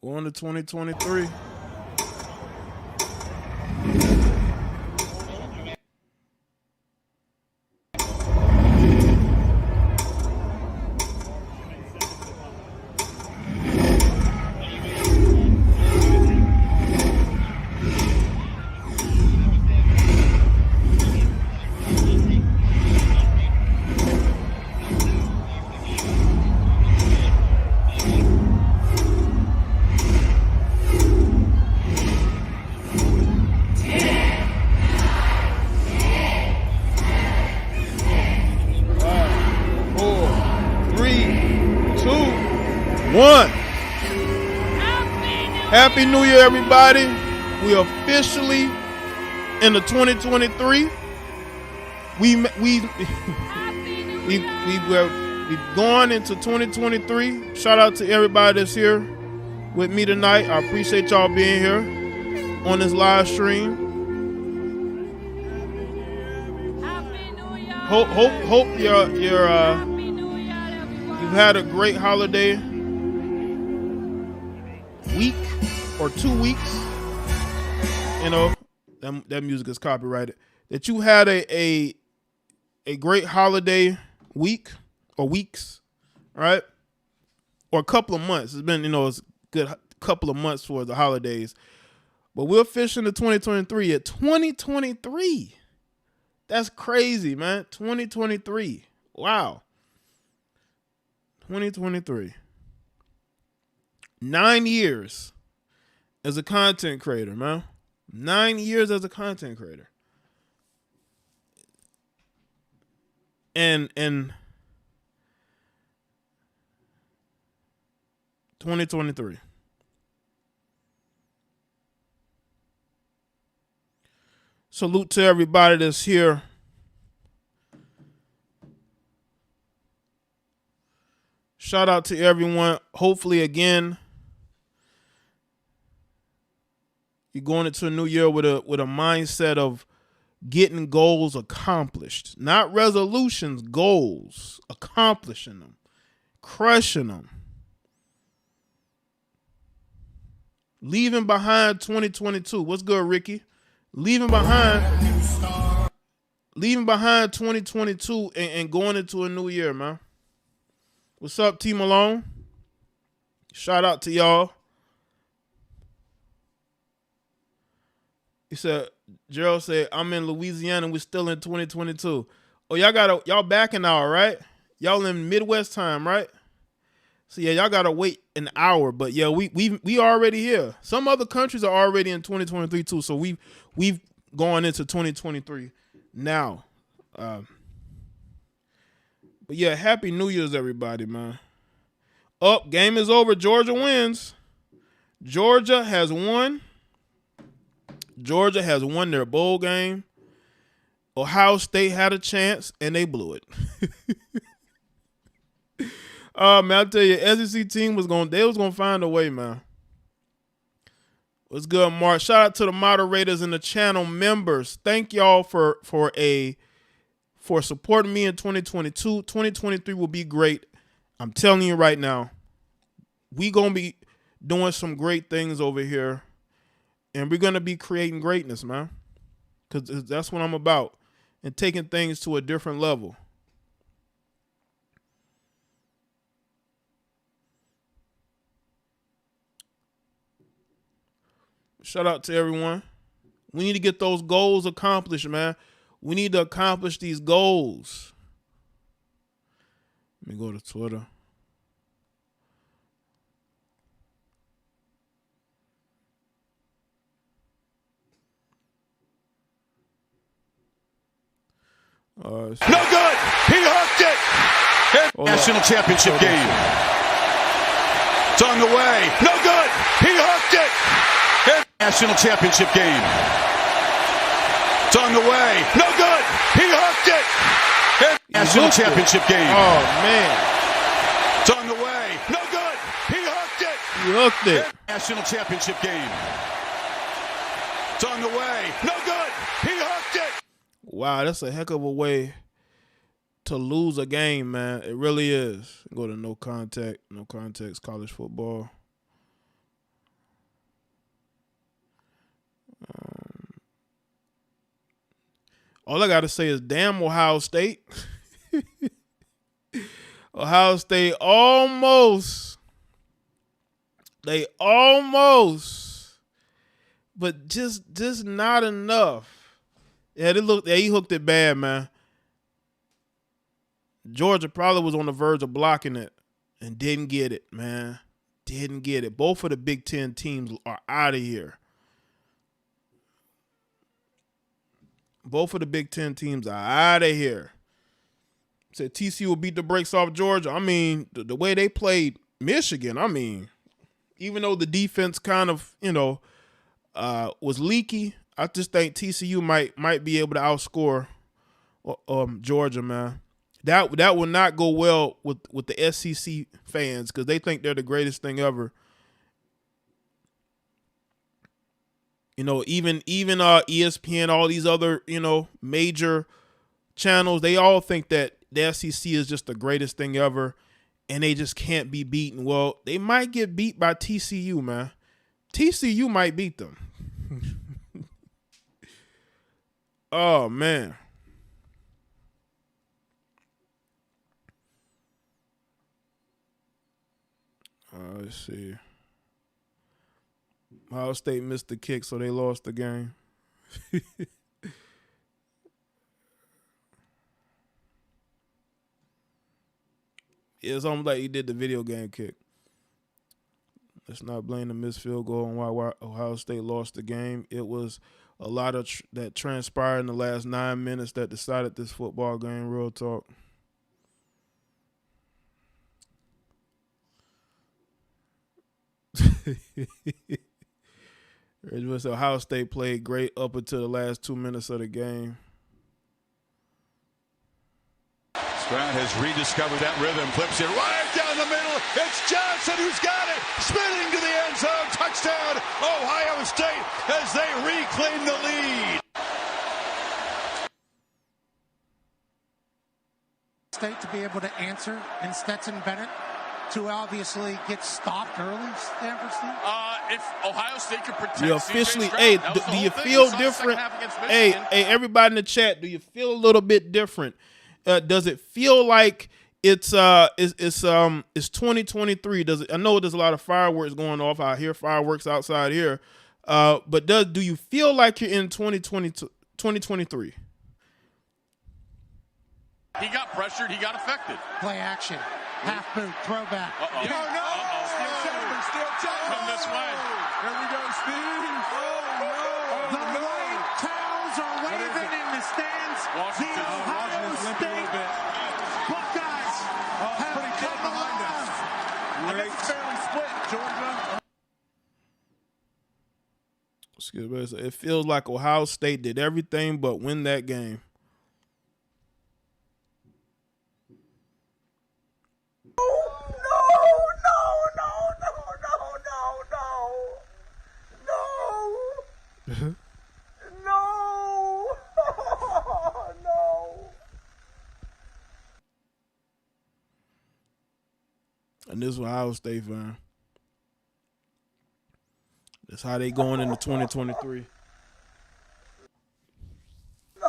Going to 2023. One. Happy New Year, everybody. We officially in the 2023. We've gone into 2023. Shout out to everybody that's here with me tonight. I appreciate y'all being here on this live stream. Hope you've had a great holiday week or 2 weeks. You know, that music is copyrighted. That you had a great holiday week or weeks, right? Or a couple of months. It's been, it's a good couple of months for the holidays. But we're official to 2023 at 2023. That's crazy, man. 2023. Wow. 2023. 9 years as a content creator, man. 9 years as a content creator. And 2023. Salute to everybody that's here. Shout out to everyone. Hopefully, again, you're going into a new year with a mindset of getting goals accomplished. Not resolutions, goals. Accomplishing them. Crushing them. Leaving behind 2022. What's good, Ricky? Leaving behind 2022 and going into a new year, man. What's up, T Malone? Shout out to y'all. He said, Gerald said, I'm in Louisiana and we're still in 2022. Oh, y'all back an hour, right? Y'all in Midwest time, right? So yeah, y'all gotta wait an hour, but yeah, we already here. Some other countries are already in 2023 too, so we've gone into 2023 now. But yeah, happy New Year's, everybody, man. Game is over. Georgia wins. Georgia has won. Georgia has won their bowl game. Ohio State had a chance and they blew it. Man, I tell you, SEC team was gonna find a way, man. What's good, Mark? Shout out to the moderators and the channel members. Thank y'all for supporting me in 2022. 2023 will be great. I'm telling you right now, we gonna be doing some great things over here, and we're gonna be creating greatness, man. Because that's what I'm about, and taking things to a different level. Shout out to everyone. We need to get those goals accomplished, man. We need to accomplish these goals. Let me go to Twitter. No good. He hooked it. National championship game. It's on the way. No good. He hooked it. National championship game. It's on the way. No good. He hooked it. National championship game. Oh, man. It's on the way. No good. He hooked it. He hooked it. National championship game. It's on the way. No good. He hooked it. Wow, that's a heck of a way to lose a game, man. It really is. Go to no context college football. All I got to say is, damn Ohio State. Ohio State almost. They almost. But just not enough. Yeah, he hooked it bad, man. Georgia probably was on the verge of blocking it and didn't get it, man. Didn't get it. Both of the Big Ten teams are out of here. Both of the Big Ten teams are out of here. Said TCU will beat the brakes off Georgia. I mean, the way they played Michigan, I mean, even though the defense kind of, was leaky, I just think TCU might be able to outscore Georgia, man. That will not go well with the SEC fans because they think they're the greatest thing ever. Even ESPN, all these other, major channels, they all think that the SEC is just the greatest thing ever, and they just can't be beaten. Well, they might get beat by TCU, man. TCU might beat them. Oh, man. Let's see. Ohio State missed the kick, so they lost the game. It's almost like he did the video game kick. Let's not blame the missed field goal on why Ohio State lost the game. It was a lot of that transpired in the last 9 minutes that decided this football game, real talk. Ohio State played great up until the last 2 minutes of the game. Stroud has rediscovered that rhythm, flips it right down the middle. It's Johnson who's got it, spinning to the end zone. Touchdown, Ohio State, as they reclaim the lead. State to be able to answer, and Stetson Bennett to obviously get stopped early. Stanford Steve. If Ohio State could protect, you officially, hey, do you feel different? Hey, everybody in the chat, do you feel a little bit different? Does it feel like it's 2023? Does it? I know there's a lot of fireworks going off. I hear fireworks outside here, but do you feel like you're in 2023? He got pressured. He got affected. Play action, half boot, throwback. No! Still come this way. Here we go, Steve. The white towels are waving in the stands. The Ohio State Buckeyes have come alive. I guess it's fairly split, Georgia. Excuse me. It feels like Ohio State did everything but win that game. No! No! And this is Ohio State fan. That's how they going into 2023. No!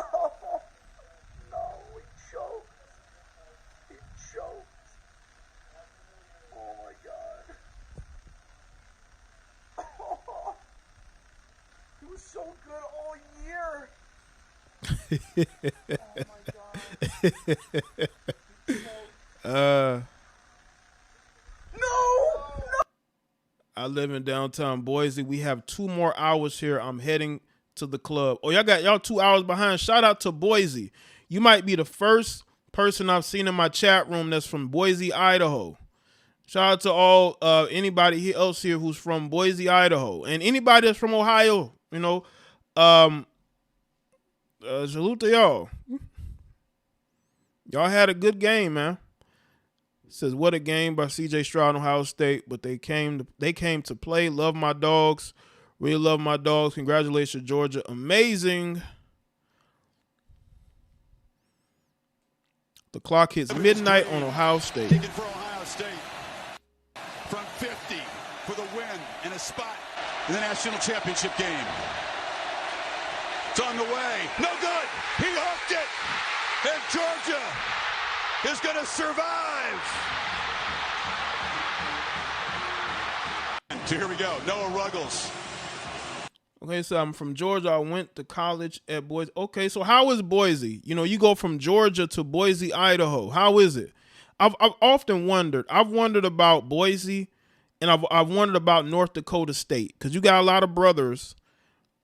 No, he choked. He choked. Oh my God. Oh, he was so good all year. Oh my God. I live in downtown Boise. We have 2 more hours here. I'm heading to the club. Oh, y'all 2 hours behind. Shout out to Boise. You might be the first person I've seen in my chat room that's from Boise, Idaho. Shout out to all anybody else here who's from Boise, Idaho, and anybody that's from Ohio. Salute to y'all. Y'all had a good game, man. It says, what a game by C.J. Stroud and Ohio State, but they came to play. Love my dogs. Really love my dogs. Congratulations, Georgia. Amazing. The clock hits midnight on Ohio State. Taken for Ohio State from 50 for the win and a spot in the national championship game. It's on the way. No good. He hooked it. And Georgia is going to survive. And here we go. Noah Ruggles. Okay, so I'm from Georgia. I went to college at Boise. Okay, so how is Boise? You know, you go from Georgia to Boise, Idaho. How is it? I've often wondered. I've wondered about Boise, and I've wondered about North Dakota State, because you got a lot of brothers.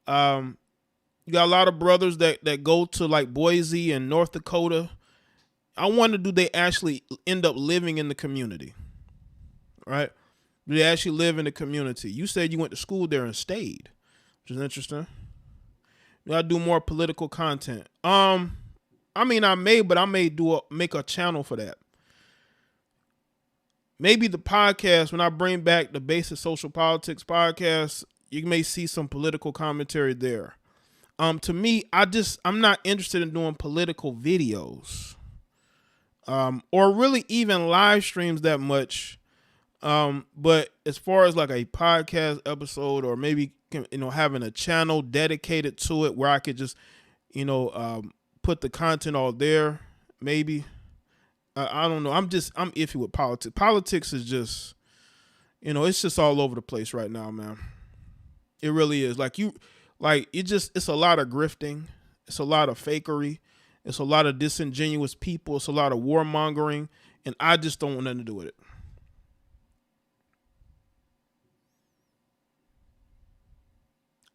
You got a lot of brothers that go to like Boise and North Dakota. I wonder, do they actually end up living in the community? Right? Do they actually live in the community? You said you went to school there and stayed, which is interesting. You gotta do more political content. I mean, I may make a channel for that. Maybe the podcast, when I bring back the Basic Social Politics podcast, you may see some political commentary there. To me, I'm not interested in doing political videos, or really even live streams that much. But as far as like a podcast episode, or maybe, having a channel dedicated to it where I could just, put the content all there, maybe. I don't know. I'm iffy with politics. Politics is just, it's just all over the place right now, man. It really is. It's a lot of grifting. It's a lot of fakery. It's a lot of disingenuous people. It's a lot of warmongering. And I just don't want nothing to do with it.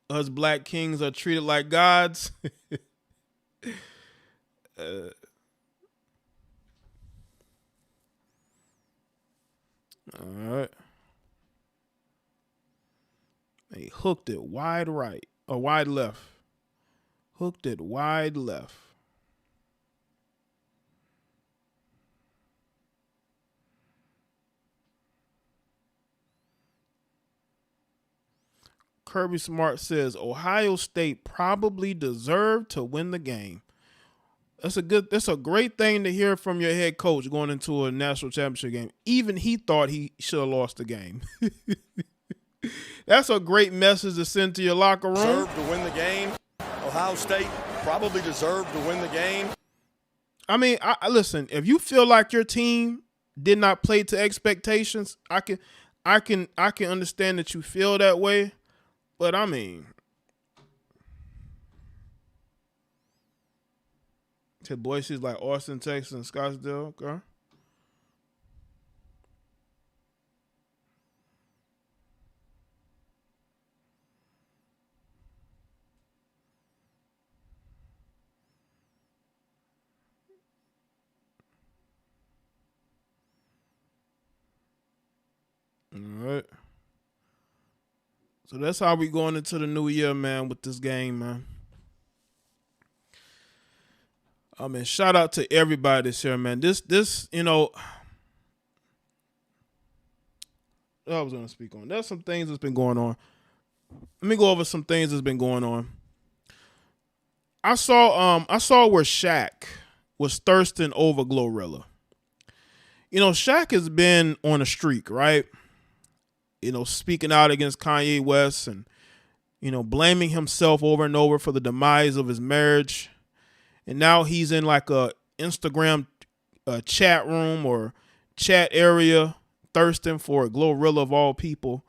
Us black kings are treated like gods. All right. They hooked it wide right or wide left. Hooked it wide left. Kirby Smart says Ohio State probably deserved to win the game. That's a great thing to hear from your head coach going into a national championship game. Even he thought he should have lost the game. That's a great message to send to your locker room. Deserved to win the game. Ohio State probably deserved to win the game. I mean, listen, if you feel like your team did not play to expectations, I can understand that you feel that way. But I mean, to Boise's like Austin, Texas, and Scottsdale, okay. All right. So that's how we going into the new year, man, with this game, man. I mean, shout out to everybody this year, man. This, I was going to speak on. There's some things that's been going on. Let me go over some things that's been going on. I saw where Shaq was thirsting over Glorilla. Shaq has been on a streak, right? Speaking out against Kanye West and, blaming himself over and over for the demise of his marriage. And now he's in like a Instagram chat room or chat area thirsting for a Glorilla of all people.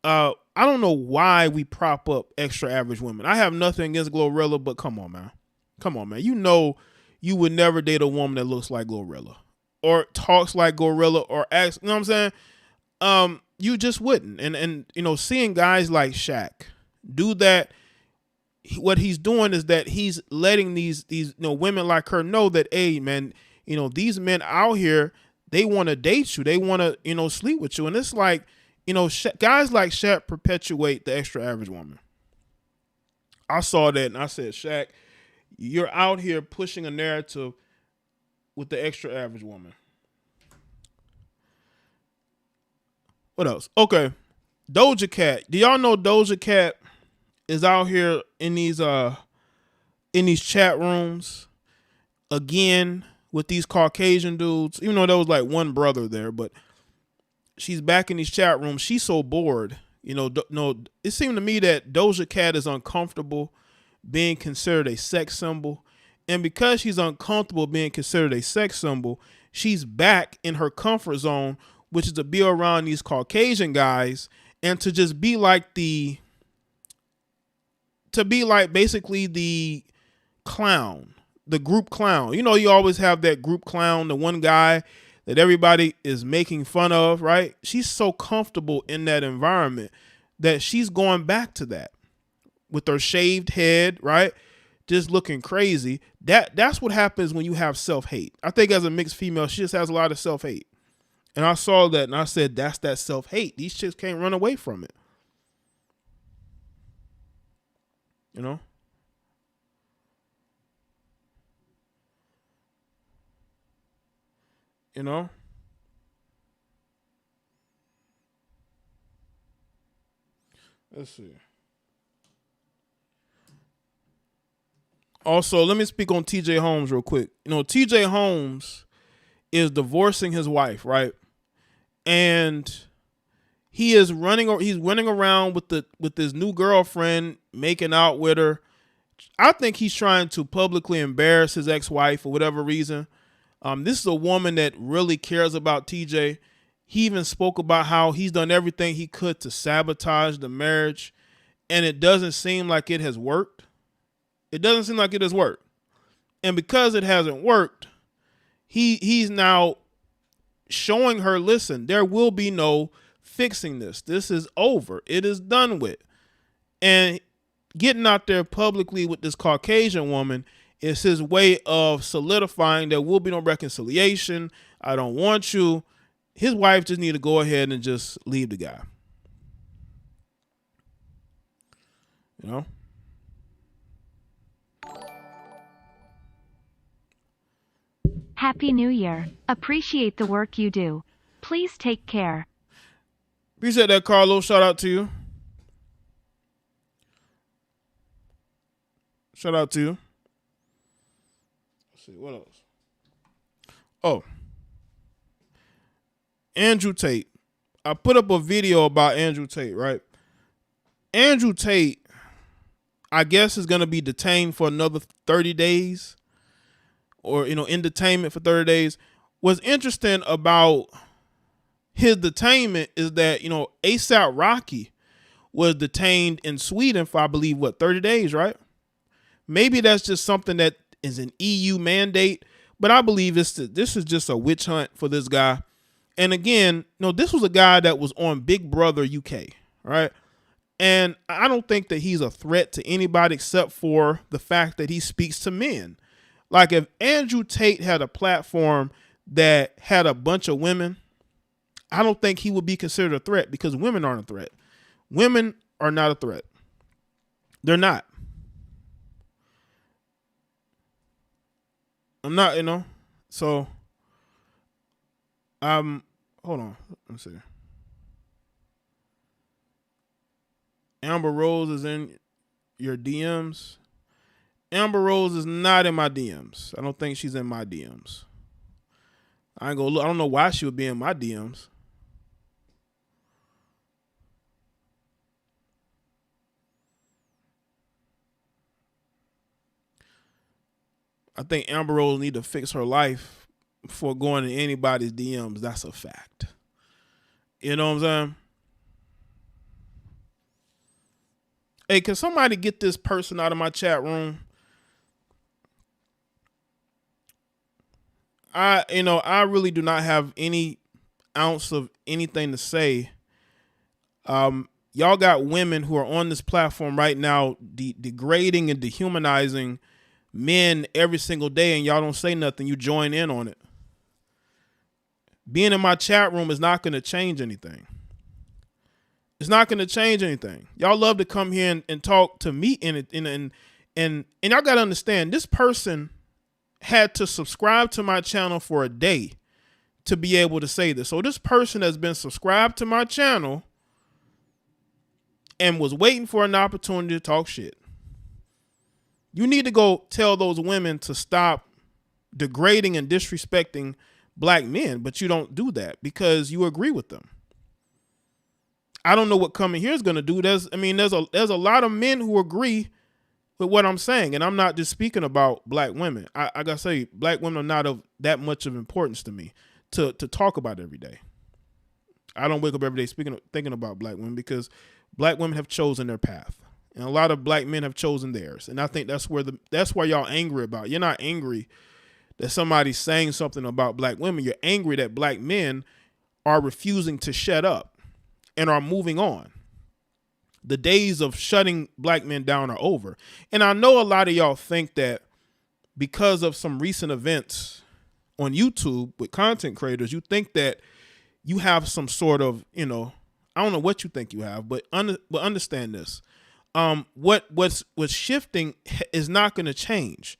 I don't know why we prop up extra average women. I have nothing against Glorilla, but come on, man. Come on, man. You would never date a woman that looks like Glorilla or talks like Glorilla or acts, you know what I'm saying? You just wouldn't. And seeing guys like Shaq do that, what he's doing is that he's letting these women like her know that, hey, man, these men out here, they want to date you. They want to, sleep with you. And it's like, guys like Shaq perpetuate the extra average woman. I saw that and I said, Shaq, you're out here pushing a narrative with the extra average woman. What else? Okay. Doja Cat. Do y'all know Doja Cat is out here in these chat rooms again with these Caucasian dudes? Even though there was like one brother there, but she's back in these chat rooms. She's so bored. You know, no, it seemed to me that Doja Cat is uncomfortable being considered a sex symbol. And because she's uncomfortable being considered a sex symbol, she's back in her comfort zone, which is to be around these Caucasian guys and to just be like basically the clown, the group clown. You know, you always have that group clown, the one guy that everybody is making fun of, right? She's so comfortable in that environment that she's going back to that with her shaved head, right? Just looking crazy. That's what happens when you have self-hate. I think as a mixed female, she just has a lot of self-hate. And I saw that and I said, that's that self-hate. These chicks can't run away from it. You know? You know? Let's see. Also, let me speak on TJ Holmes real quick. You know, TJ Holmes is divorcing his wife, right? And he's running around with his new girlfriend, making out with her. I think he's trying to publicly embarrass his ex-wife for whatever reason. This is a woman that really cares about TJ. He even spoke about how he's done everything he could to sabotage the marriage, and it doesn't seem like it has worked. It doesn't seem like it has worked. And because it hasn't worked, he's now showing her, listen, there will be no fixing this. This is over. It is done with. And getting out there publicly with this Caucasian woman is his way of solidifying there will be no reconciliation. I don't want you. His wife just need to go ahead and just leave the guy. You know? Happy New Year. Appreciate the work you do. Please take care. Appreciate that, Carlos. Shout out to you. Shout out to you. Let's see, what else? Oh. Andrew Tate. I put up a video about Andrew Tate, right? Andrew Tate, I guess, is going to be detained for another 30 days. Or, you know, in detainment for 30 days. What's interesting about his detainment is that, you know, ASAP Rocky was detained in Sweden for, I believe, 30 days, right? Maybe that's just something that is an EU mandate, but I believe this is just a witch hunt for this guy. And again, no, this was a guy that was on Big Brother UK, right? And I don't think that he's a threat to anybody except for the fact that he speaks to men. Like if Andrew Tate had a platform that had a bunch of women, I don't think he would be considered a threat because women aren't a threat. Women are not a threat. They're not. I'm not, you know. So, hold on. Let's see. Amber Rose is in your DMs. Amber Rose is not in my DMs. I don't think she's in my DMs. I ain't gonna look. I don't know why she would be in my DMs. I think Amber Rose need to fix her life before going to anybody's DMs. That's a fact. You know what I'm saying? Hey, can somebody get this person out of my chat room? I really do not have any ounce of anything to say. Y'all got women who are on this platform right now degrading and dehumanizing men every single day, and y'all don't say nothing. You join in on it. Being in my chat room is not going to change anything. It's not going to change anything. Y'all love to come here and talk to me and y'all got to understand, this person had to subscribe to my channel for a day to be able to say this. So this person has been subscribed to my channel and was waiting for an opportunity to talk shit. You need to go tell those women to stop degrading and disrespecting black men, but you don't do that because you agree with them. I don't know what coming here is going to do. There's a lot of men who agree with what I'm saying, and I'm not just speaking about black women. I gotta say, black women are not of that much of importance to me to talk about every day. I don't wake up every day thinking about black women because black women have chosen their path, and a lot of black men have chosen theirs. And I think that's why y'all angry about. You're not angry that somebody's saying something about black women. You're angry that black men are refusing to shut up and are moving on. The days of shutting black men down are over. And I know a lot of y'all think that because of some recent events on YouTube with content creators, you think that you have some sort of, I don't know what you think you have, but understand this. What's shifting is not going to change.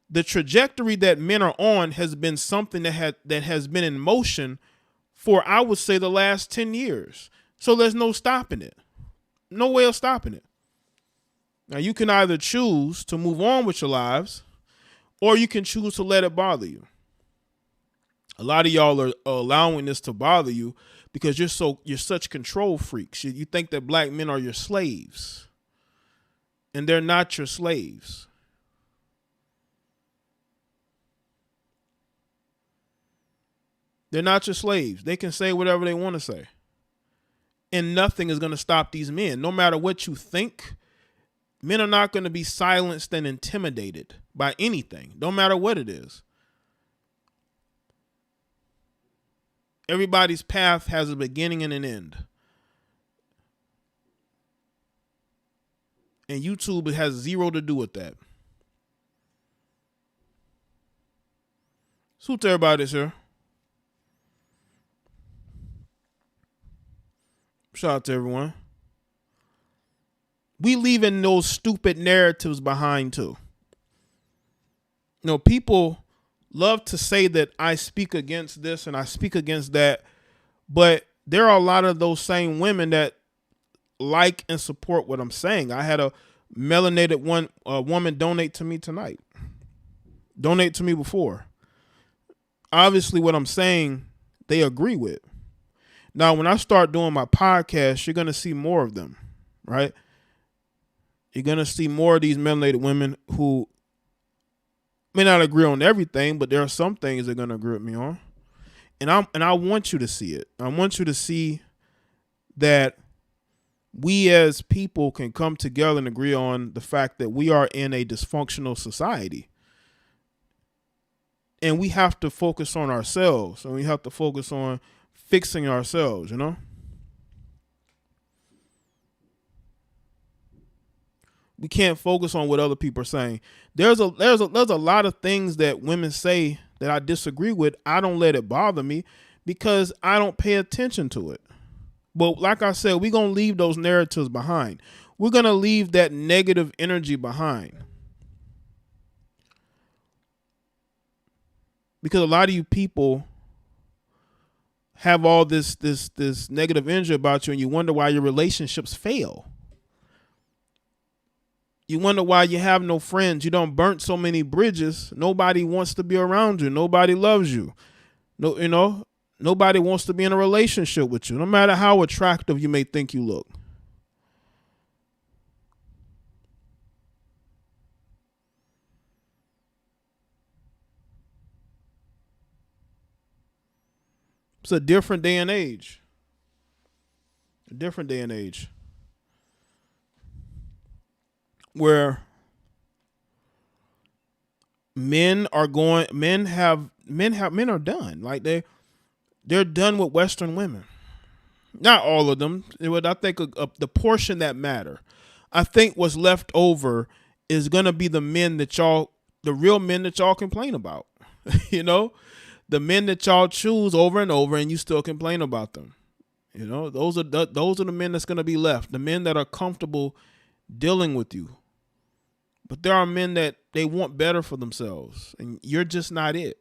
The trajectory that men are on has been something that has been in motion for, I would say, the last 10 years. So there's no stopping it. No way of stopping it. Now, you can either choose to move on with your lives or you can choose to let it bother you. A lot of y'all are allowing this to bother you because you're such control freaks. You think that black men are your slaves, and they're not your slaves. They're not your slaves. They can say whatever they want to say. And nothing is going to stop these men. No matter what you think, men are not going to be silenced and intimidated by anything, no matter what it is. Everybody's path has a beginning and an end. And YouTube has zero to do with that. Salute to everybody, sir. Shout out to everyone. We leaving those stupid narratives behind too. People love to say that I speak against this and I speak against that, but there are a lot of those same women that like and support what I'm saying. I had a melanated woman donate to me tonight. Donate to me before. Obviously, what I'm saying, they agree with. Now, when I start doing my podcast, you're going to see more of them, right? You're going to see more of these melanated women who may not agree on everything, but there are some things they're going to agree with me on. And I want you to see it. I want you to see that we as people can come together and agree on the fact that we are in a dysfunctional society. And we have to focus on ourselves, and we have to focus on fixing ourselves, We can't focus on what other people are saying. There's a lot of things that women say that I disagree with. I don't let it bother me because I don't pay attention to it. But like I said, we're going to leave those narratives behind. We're going to leave that negative energy behind. Because a lot of you people have all this negative energy about you, and you wonder why your relationships fail. You wonder why you have no friends. You don't burnt so many bridges. Nobody wants to be around you. Nobody loves you. Nobody wants to be in a relationship with you, no matter how attractive you may think you look. It's a different day and age. A different day and age. Where men are done. Like they're done with Western women. Not all of them. I think the portion that matter. I think what's left over is gonna be the real men that y'all complain about. The men that y'all choose over and over, and you still complain about them. Those are the men that's gonna be left. The men that are comfortable dealing with you. But there are men that they want better for themselves, and you're just not it.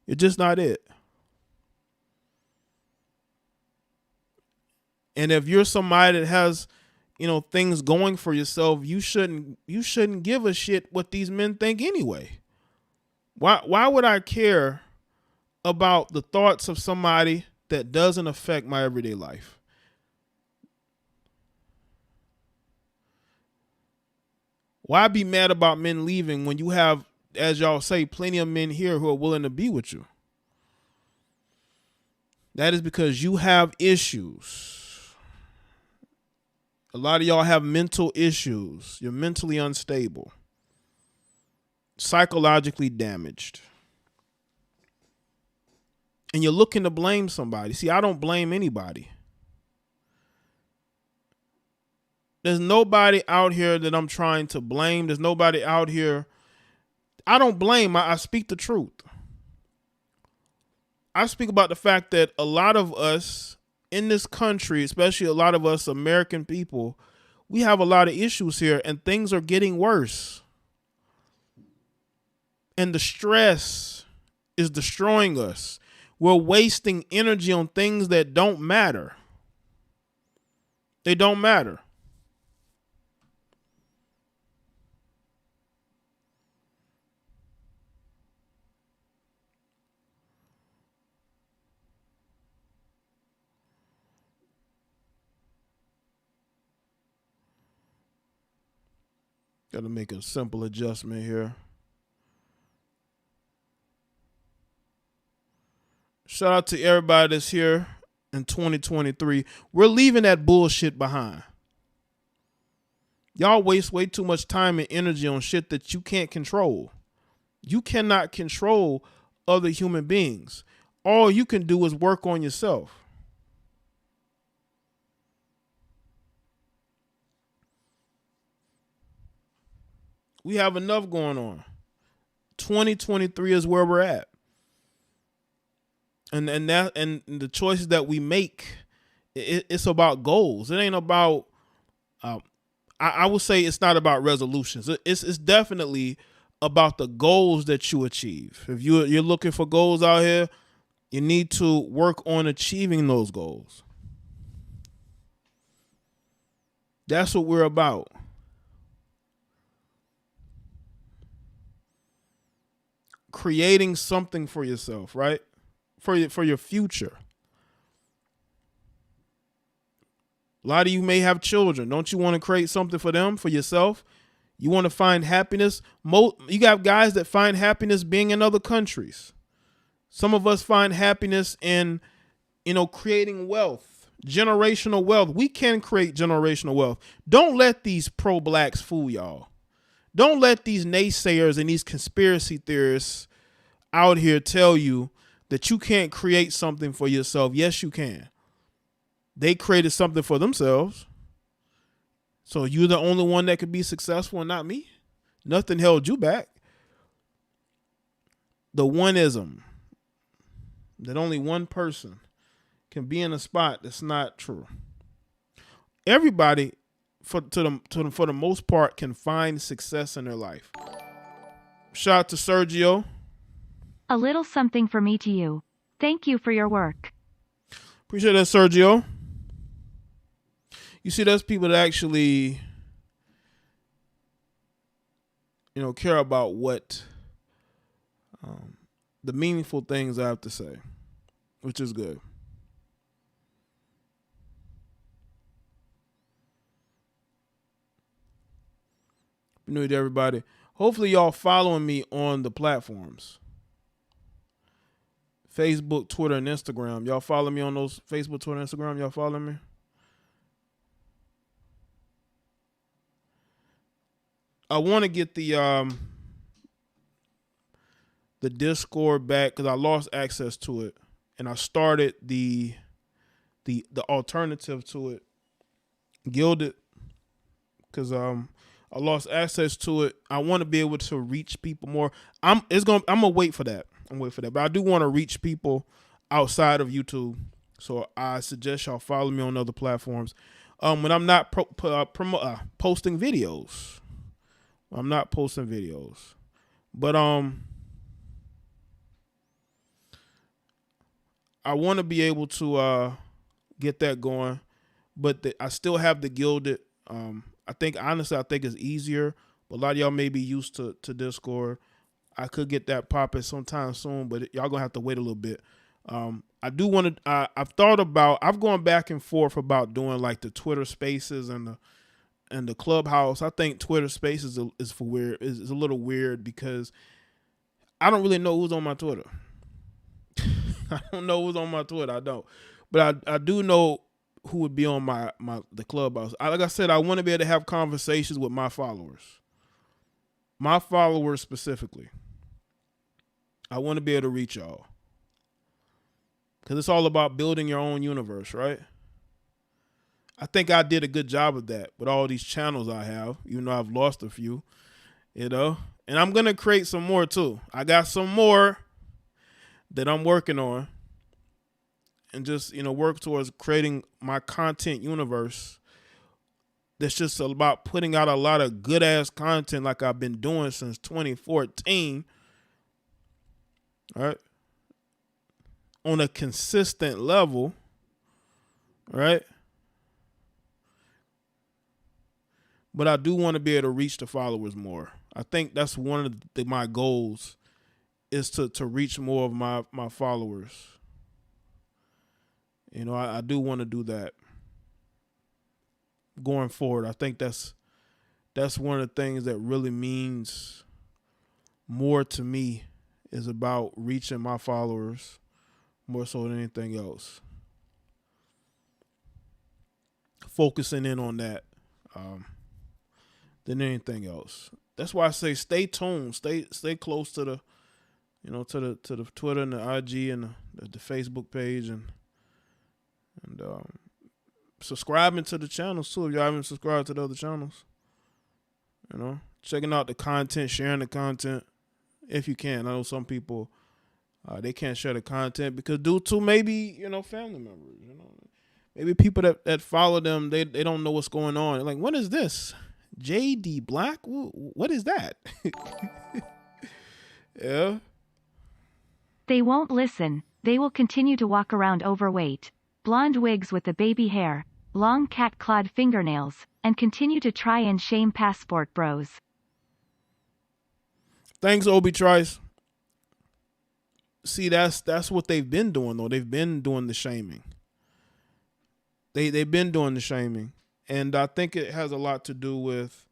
You're just not it. And if you're somebody that has, things going for yourself, you shouldn't give a shit what these men think anyway. Why would I care about the thoughts of somebody that doesn't affect my everyday life? Why be mad about men leaving when you have, as y'all say, plenty of men here who are willing to be with you? That is because you have issues. A lot of y'all have mental issues. You're mentally unstable, psychologically damaged. And you're looking to blame somebody. See, I don't blame anybody. There's nobody out here that I'm trying to blame. There's nobody out here. I don't blame. I speak the truth. I speak about the fact that a lot of us in this country, especially a lot of us American people, we have a lot of issues here, and things are getting worse. And the stress is destroying us. We're wasting energy on things that don't matter. They don't matter. Got to make a simple adjustment here. Shout out to everybody that's here in 2023. We're leaving that bullshit behind. Y'all waste way too much time and energy on shit that you can't control. You cannot control other human beings. All you can do is work on yourself. We have enough going on. 2023 is where we're at. And the choices that we make, it's about goals. It ain't about I would say it's not about resolutions. It's definitely about the goals that you achieve. If you're looking for goals out here, you need to work on achieving those goals. That's what we're about. Creating something for yourself, right? For your future. A lot of you may have children. Don't you want to create something for them, for yourself? You want to find happiness? You got guys that find happiness being in other countries. Some of us find happiness in, creating wealth, generational wealth. We can create generational wealth. Don't let these pro-blacks fool y'all. Don't let these naysayers and these conspiracy theorists out here tell you that you can't create something for yourself. Yes, you can. They created something for themselves. So you're the only one that could be successful and not me? Nothing held you back. The oneism, that only one person can be in a spot, that's not true. Everybody, for the most part, can find success in their life. Shout out to Sergio. A little something for me to you. Thank you for your work. Appreciate that, Sergio. You see, there's people that actually, care about what the meaningful things I have to say, which is good. Happy New Year to everybody. Hopefully y'all following me on the platforms. Facebook, Twitter, and Instagram. Y'all follow me on those Facebook, Twitter, and Instagram? Y'all follow me? I want to get the Discord back because I lost access to it, and I started the alternative to it, Gilded, because I lost access to it. I want to be able to reach people more. I'm gonna wait for that. But I do want to reach people outside of YouTube, so I suggest y'all follow me on other platforms. When I'm not posting videos, I'm not posting videos. But I want to be able to get that going. But I still have the Gilded. I think it's easier. But a lot of y'all may be used to Discord. I could get that popping sometime soon, but y'all gonna have to wait a little bit. I do want to. I've gone back and forth about doing like the Twitter Spaces and the Clubhouse. I think Twitter Spaces is a little weird because I don't really know who's on my Twitter. I don't know who's on my Twitter. I don't, but I do know who would be on the Clubhouse. Like I said, I want to be able to have conversations with my followers. My followers specifically. I want to be able to reach y'all. Because it's all about building your own universe, right? I think I did a good job of that with all these channels I have, even though I've lost a few, And I'm going to create some more too. I got some more that I'm working on. And just, work towards creating my content universe that's just about putting out a lot of good-ass content like I've been doing since 2014. All right? On a consistent level. Right? But I do want to be able to reach the followers more. I think that's one of my goals is to reach more of my followers. I do want to do that going forward. I think that's one of the things that really means more to me is about reaching my followers more so than anything else. Focusing in on that than anything else. That's why I say stay tuned. Stay close to the to the Twitter and the IG and the Facebook page and subscribing to the channels too if y'all haven't subscribed to the other channels. Checking out the content, sharing the content if you can. I know some people they can't share the content because due to maybe family members. Maybe people that follow them they don't know what's going on. They're like, what is this? JD Black? What is that? Yeah. They won't listen. They will continue to walk around overweight, blonde wigs with the baby hair, long cat-clawed fingernails, and continue to try and shame passport bros. Thanks, Obi Trice. See, that's what they've been doing though. They've been doing the shaming. They've been doing the shaming. And I think it has a lot to do with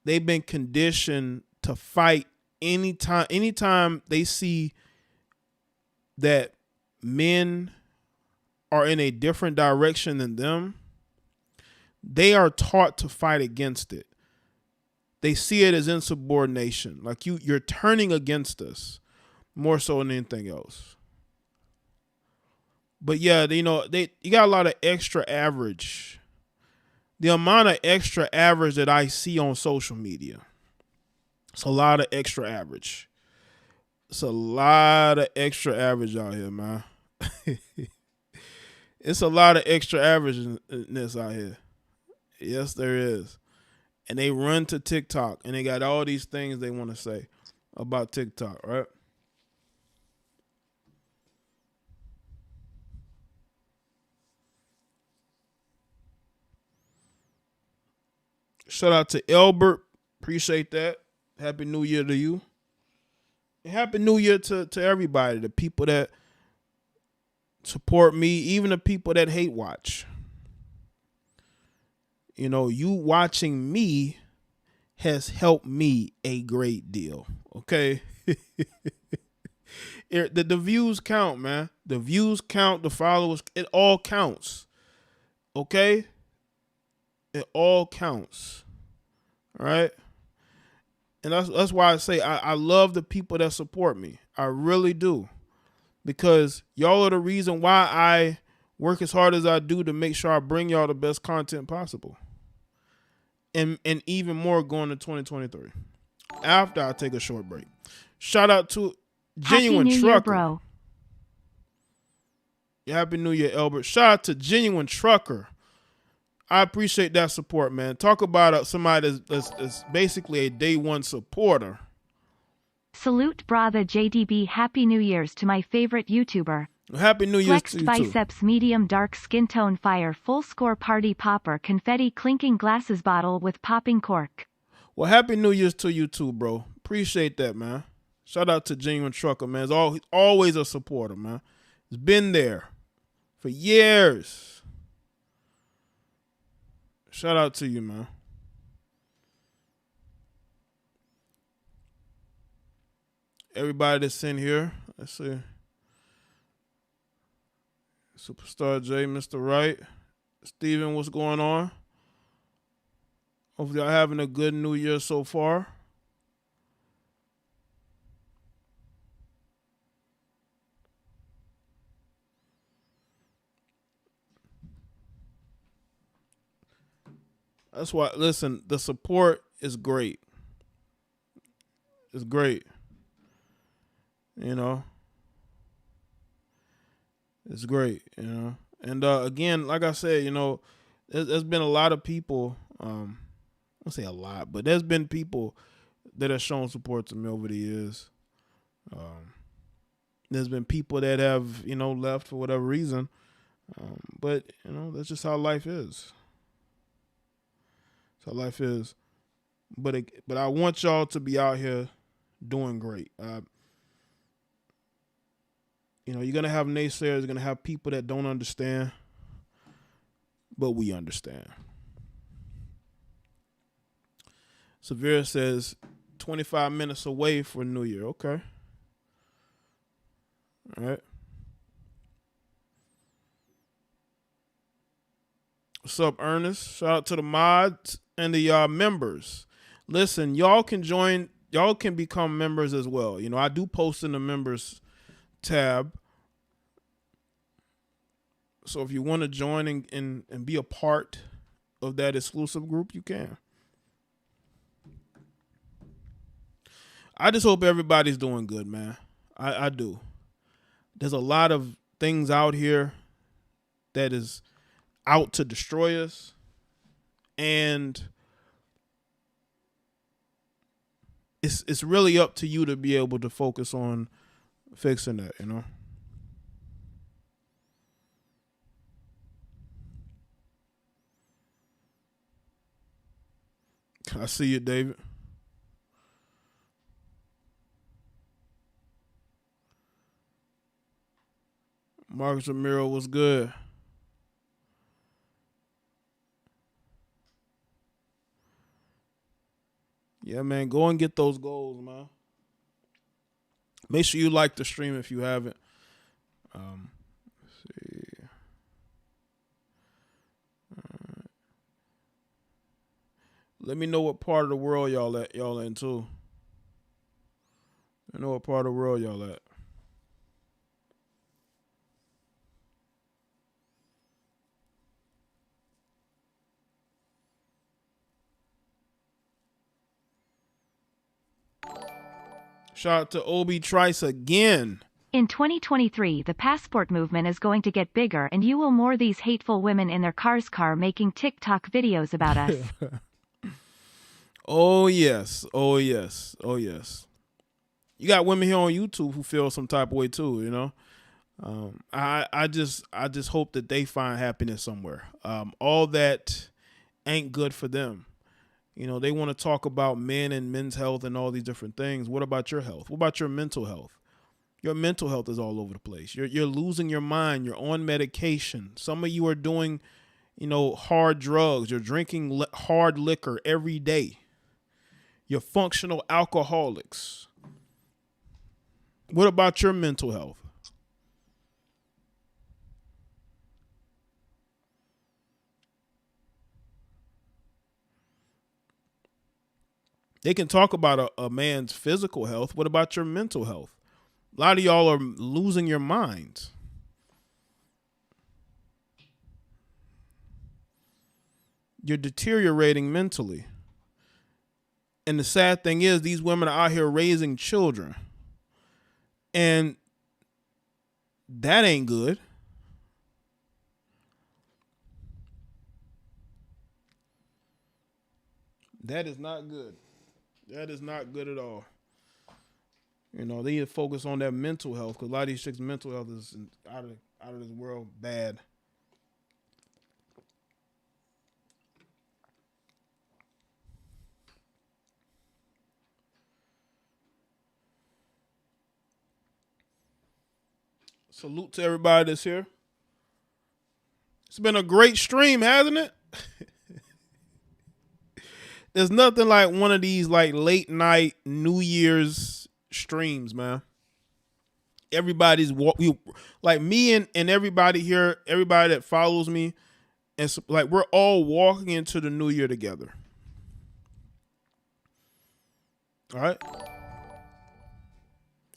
they've been conditioned to fight anytime they see that men are in a different direction than them, they are taught to fight against it. They see it as insubordination. Like you're turning against us more so than anything else. But yeah, you got a lot of extra average. The amount of extra average that I see on social media, it's a lot of extra average. It's a lot of extra average out here, man. It's a lot of extra averageness out here. Yes, there is. And they run to TikTok, and they got all these things they want to say about TikTok, right? Shout out to Elbert. Appreciate that. Happy New Year to you. And Happy New Year to everybody. The people that support me, even the people that hate watch. You watching me has helped me a great deal. Okay? The views count, man. The views count, the followers, it all counts. Okay? It all counts. All right? And that's why I say I love the people that support me. I really do. Because y'all are the reason why I work as hard as I do to make sure I bring y'all the best content possible. And even more going to 2023. After I take a short break. Shout out to Genuine Happy New Trucker. Year, bro. Happy New Year, Albert. Shout out to Genuine Trucker. I appreciate that support, man. Talk about somebody that's basically a day one supporter. Salute brother JDB. Happy New Year's to my favorite YouTuber. Happy New Year's Flexed to you biceps, medium dark skin tone, fire, full score, party popper, confetti, clinking glasses, bottle with popping cork. Well, happy New Year's to you too, bro. Appreciate that, man. Shout out to Genuine Trucker, man. He's always a supporter, man. He's been there for years. Shout out to you, man. Everybody that's in here, let's see. Superstar J, Mr. Wright, Steven, what's going on? Hopefully y'all having a good New Year so far. That's why, listen, the support is great. It's great. You know? It's great, you know? And again, like I said, you know, there's been a lot of people, I won't say a lot, but there's been people that have shown support to me over the years. There's been people that have, you know, left for whatever reason. But, you know, that's just how life is. That's how life is. But I want y'all to be out here doing great. You know, you're going to have naysayers. You're going to have people that don't understand. But we understand. Severe says 25 minutes away for New Year. Okay. All right. What's up, Ernest? Shout out to the mods and the members. Listen, y'all can join. Y'all can become members as well. You know, I do post in the members tab. So if you want to join and be a part of that exclusive group, you can. I just hope everybody's doing good, man. I do. There's a lot of things out here that is out to destroy us. And it's really up to you to be able to focus on fixing that, you know? I see you, David. Marcus Ramiro was good. Yeah, man, go and get those goals, man. Make sure you like the stream if you haven't. Let's see. Let me know what part of the world y'all in too. I know what part of the world y'all at. Shout out to Obi Trice again. In 2023, the passport movement is going to get bigger, and you will more these hateful women in their cars making TikTok videos about us. Oh yes. Oh yes. Oh yes. You got women here on YouTube who feel some type of way too, you know. I just hope that they find happiness somewhere. All that ain't good for them. You know, they want to talk about men and men's health and all these different things. What about your health? What about your mental health? Your mental health is all over the place. You're losing your mind. You're on medication. Some of you are doing, you know, hard drugs. You're drinking hard liquor every day. You're functional alcoholics. What about your mental health? They can talk about a man's physical health. What about your mental health? A lot of y'all are losing your minds. You're deteriorating mentally. And the sad thing is, these women are out here raising children. And that ain't good. That is not good. That is not good at all. You know, they need to focus on their mental health because a lot of these chicks' mental health is out of this world bad. Salute to everybody that's here. It's been a great stream, hasn't it? There's nothing like one of these like late night New Year's streams, man. Everybody's like me and everybody here, everybody that follows me, and so, like we're all walking into the new year together. All right.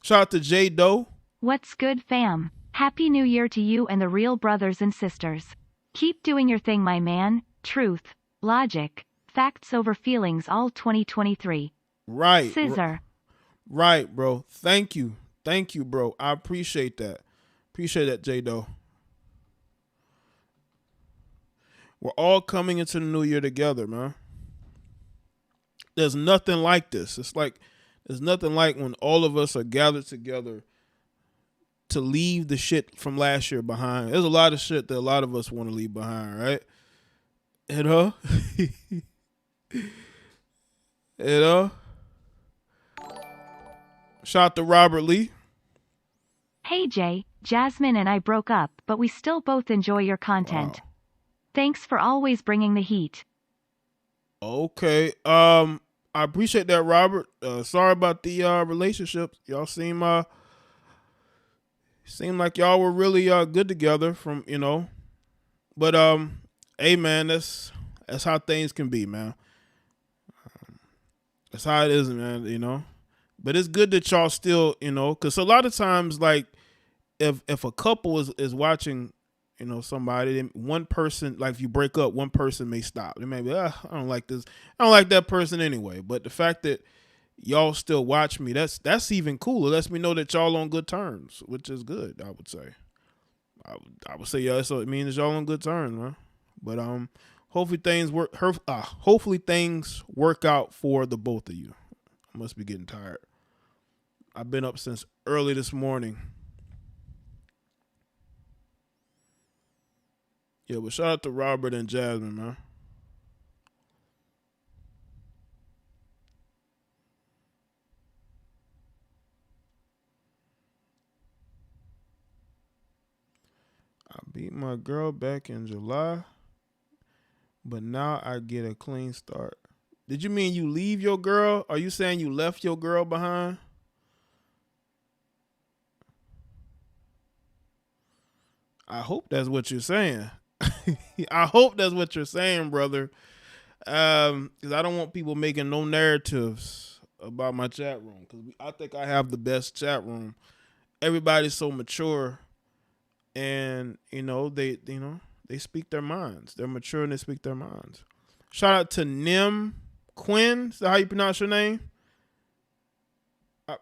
Shout out to Jaye. What's good, fam? Happy New Year to you and the real brothers and sisters. Keep doing your thing, my man. Truth, logic, facts over feelings all 2023. Right. Scissor. Right, bro. Thank you. Thank you, bro. I appreciate that. Appreciate that, Jaye. We're all coming into the new year together, man. There's nothing like this. It's like there's nothing like when all of us are gathered together to leave the shit from last year behind. There's a lot of shit that a lot of us want to leave behind, right? You know? You know? Shout out to Robert Lee. Hey Jay, Jasmine and I broke up, but we still both enjoy your content. Wow. Thanks for always bringing the heat. Okay. I appreciate that, Robert. Sorry about the relationship. Y'all seem like y'all were really good together from, you know. But hey man, that's how things can be, man. That's how it is, man, you know. But it's good that y'all still, you know, because a lot of times, like, if a couple is watching, you know, somebody, then one person, like, if you break up, one person may stop. They may be, I don't like this. I don't like that person anyway. But the fact that y'all still watch me, that's even cooler. It lets me know that y'all on good terms, which is good, I would say. I would say, yeah, so it means y'all on good terms, man. But hopefully things work out for the both of you. I must be getting tired. I've been up since early this morning. Yeah, but shout out to Robert and Jasmine, man. I beat my girl back in July, but now I get a clean start. Did you mean you leave your girl? Are you saying you left your girl behind? I hope that's what you're saying. I hope that's what you're saying, brother. Because I don't want people making no narratives about my chat room. Because I think I have the best chat room. Everybody's so mature, and they speak their minds. They're mature and they speak their minds. Shout out to Nim Quinn. Is that how you pronounce your name?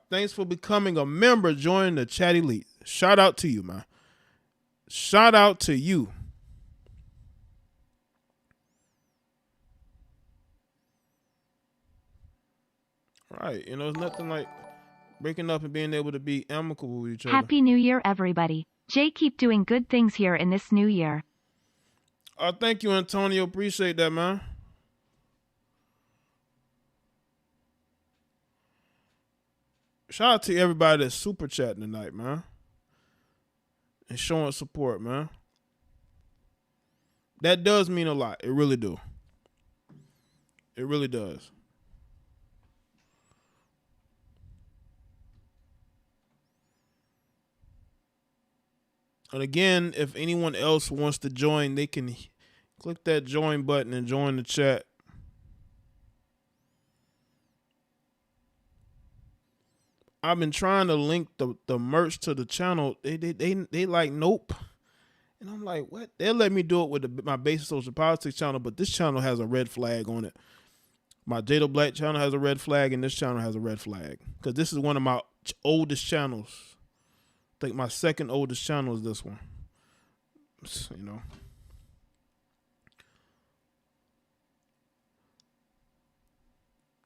Thanks for becoming a member. Join the chat elite. Shout out to you, man. Shout out to you. Right. You know, it's nothing like breaking up and being able to be amicable with each other. Happy New Year, everybody. Jay, keep doing good things here in this new year. Thank you, Antonio. Appreciate that, man. Shout out to everybody that's super chatting tonight, man. And showing support, man. That does mean a lot. It really do. It really does. And again, if anyone else wants to join, they can click that join button and join the chat. I've been trying to link the merch to the channel. They like, nope. And I'm like, what? They'll let me do it with my basic social politics channel, but this channel has a red flag on it. My Jado Black channel has a red flag, and this channel has a red flag. Because this is one of my oldest channels. I think my second oldest channel is this one. You know.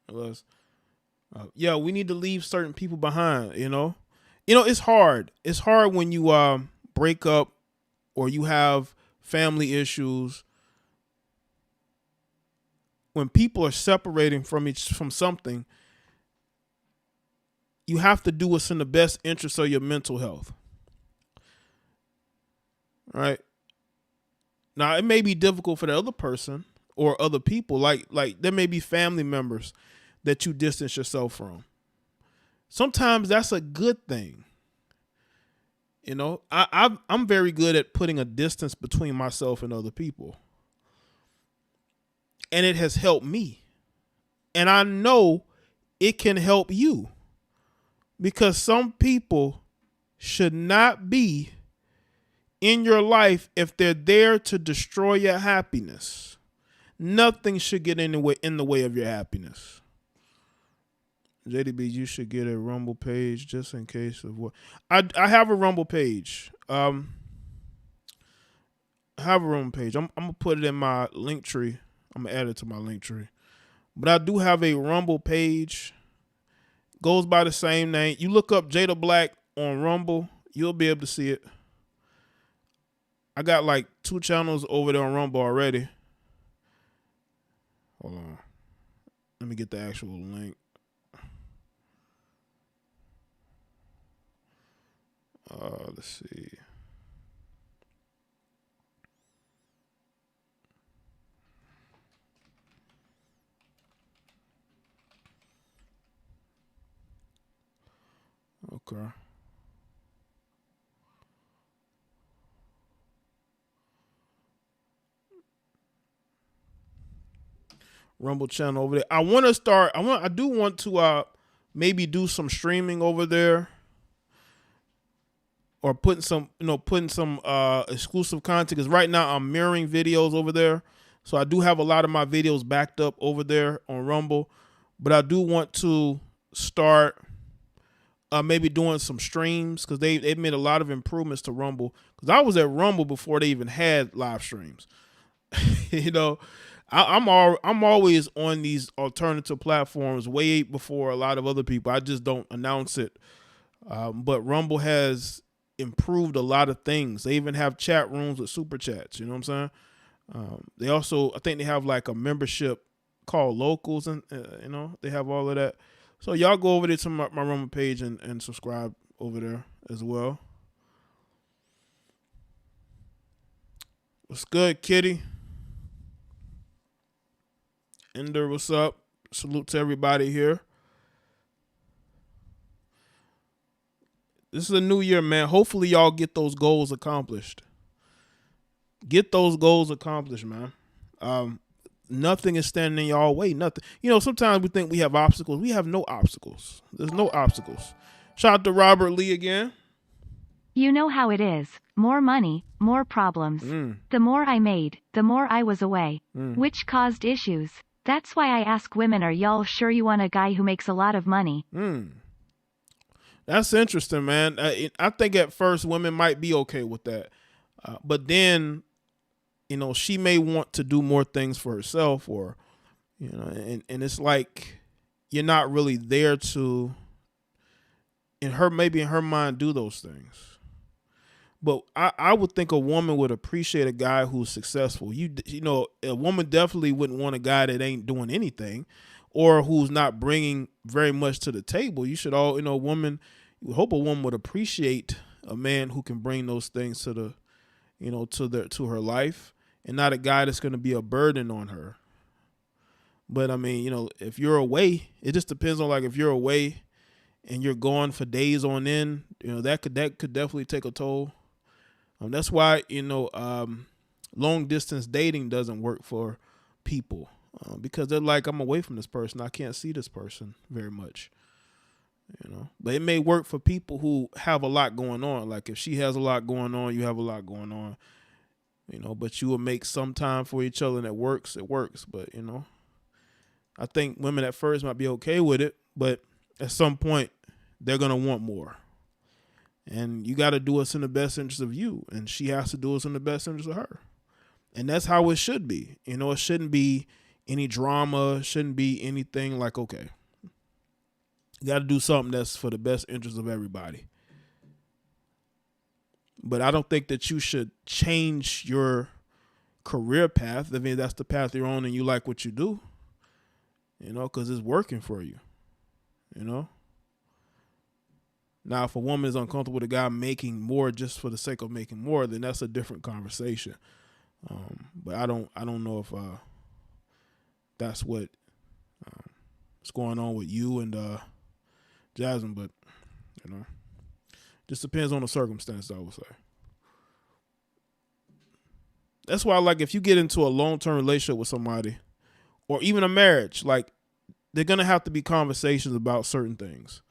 Unless, yeah, we need to leave certain people behind. It's hard. It's hard when you break up or you have family issues. When people are separating from something, you have to do what's in the best interest of your mental health. Right? Now, it may be difficult for the other person or other people. Like there may be family members that you distance yourself from. Sometimes that's a good thing. I'm very good at putting a distance between myself and other people. And it has helped me. And I know it can help you. Because some people should not be in your life if they're there to destroy your happiness. Nothing should get in the way of your happiness. JDB, you should get a Rumble page just in case of what. I have a Rumble page. I have a Rumble page. I'm going to put it in my link tree. I'm going to add it to my link tree. But I do have a Rumble page. Goes by the same name. You look up Jada Black on Rumble, you'll be able to see it. I got like 2 channels over there on Rumble already. Hold on. Let me get the actual link. Let's see. Okay. Rumble channel over there. I do want to maybe do some streaming over there. Or putting some exclusive content. Because right now I'm mirroring videos over there. So I do have a lot of my videos backed up over there on Rumble. But I do want to start maybe doing some streams, because they made a lot of improvements to Rumble. Because I was at Rumble before they even had live streams. I'm always on these alternative platforms way before a lot of other people. I just don't announce it. But Rumble has improved a lot of things. They even have chat rooms with super chats. You know what I'm saying? They also, I think they have like a membership called Locals, and they have all of that. So y'all go over there to my Rumble page and subscribe over there as well. What's good, Kitty? Ender, what's up? Salute to everybody here. This is a new year, man. Hopefully y'all get those goals accomplished. Get those goals accomplished, man. Nothing is standing in y'all way. Nothing. Sometimes we think we have obstacles. We have no obstacles. There's no obstacles. Shout out to Robert Lee again. You know how it is. More money, more problems. The more I made, the more I was away. Which caused issues. That's why I ask women, are y'all sure you want a guy who makes a lot of money? That's interesting, man. I think at first women might be okay with that. But then, she may want to do more things for herself, or, and it's like you're not really there to, maybe in her mind, do those things. But I would think a woman would appreciate a guy who's successful. A woman definitely wouldn't want a guy that ain't doing anything, or who's not bringing very much to the table. You should you hope a woman would appreciate a man who can bring those things to to her life, and not a guy that's going to be a burden on her. But if you're away, it just depends on, like, if you're away and you're gone for days on end, that could definitely take a toll. That's why, long distance dating doesn't work for people, because they're like, I'm away from this person. I can't see this person very much, but it may work for people who have a lot going on. Like if she has a lot going on, you have a lot going on, but you will make some time for each other, and it works. But, I think women at first might be okay with it, but at some point they're going to want more. And you got to do what's in the best interest of you, and she has to do what's in the best interest of her. And that's how it should be. It shouldn't be any drama. Shouldn't be anything like, okay, you got to do something that's for the best interest of everybody. But I don't think that you should change your career path. I mean, that's the path you're on and you like what you do, because it's working for you, Now, if a woman is uncomfortable with a guy making more just for the sake of making more, then that's a different conversation. But I don't know if that's what is going on with you and Jasmine, but just depends on the circumstance, I would say. That's why, like, if you get into a long-term relationship with somebody, or even a marriage, like, they're gonna have to be conversations about certain things.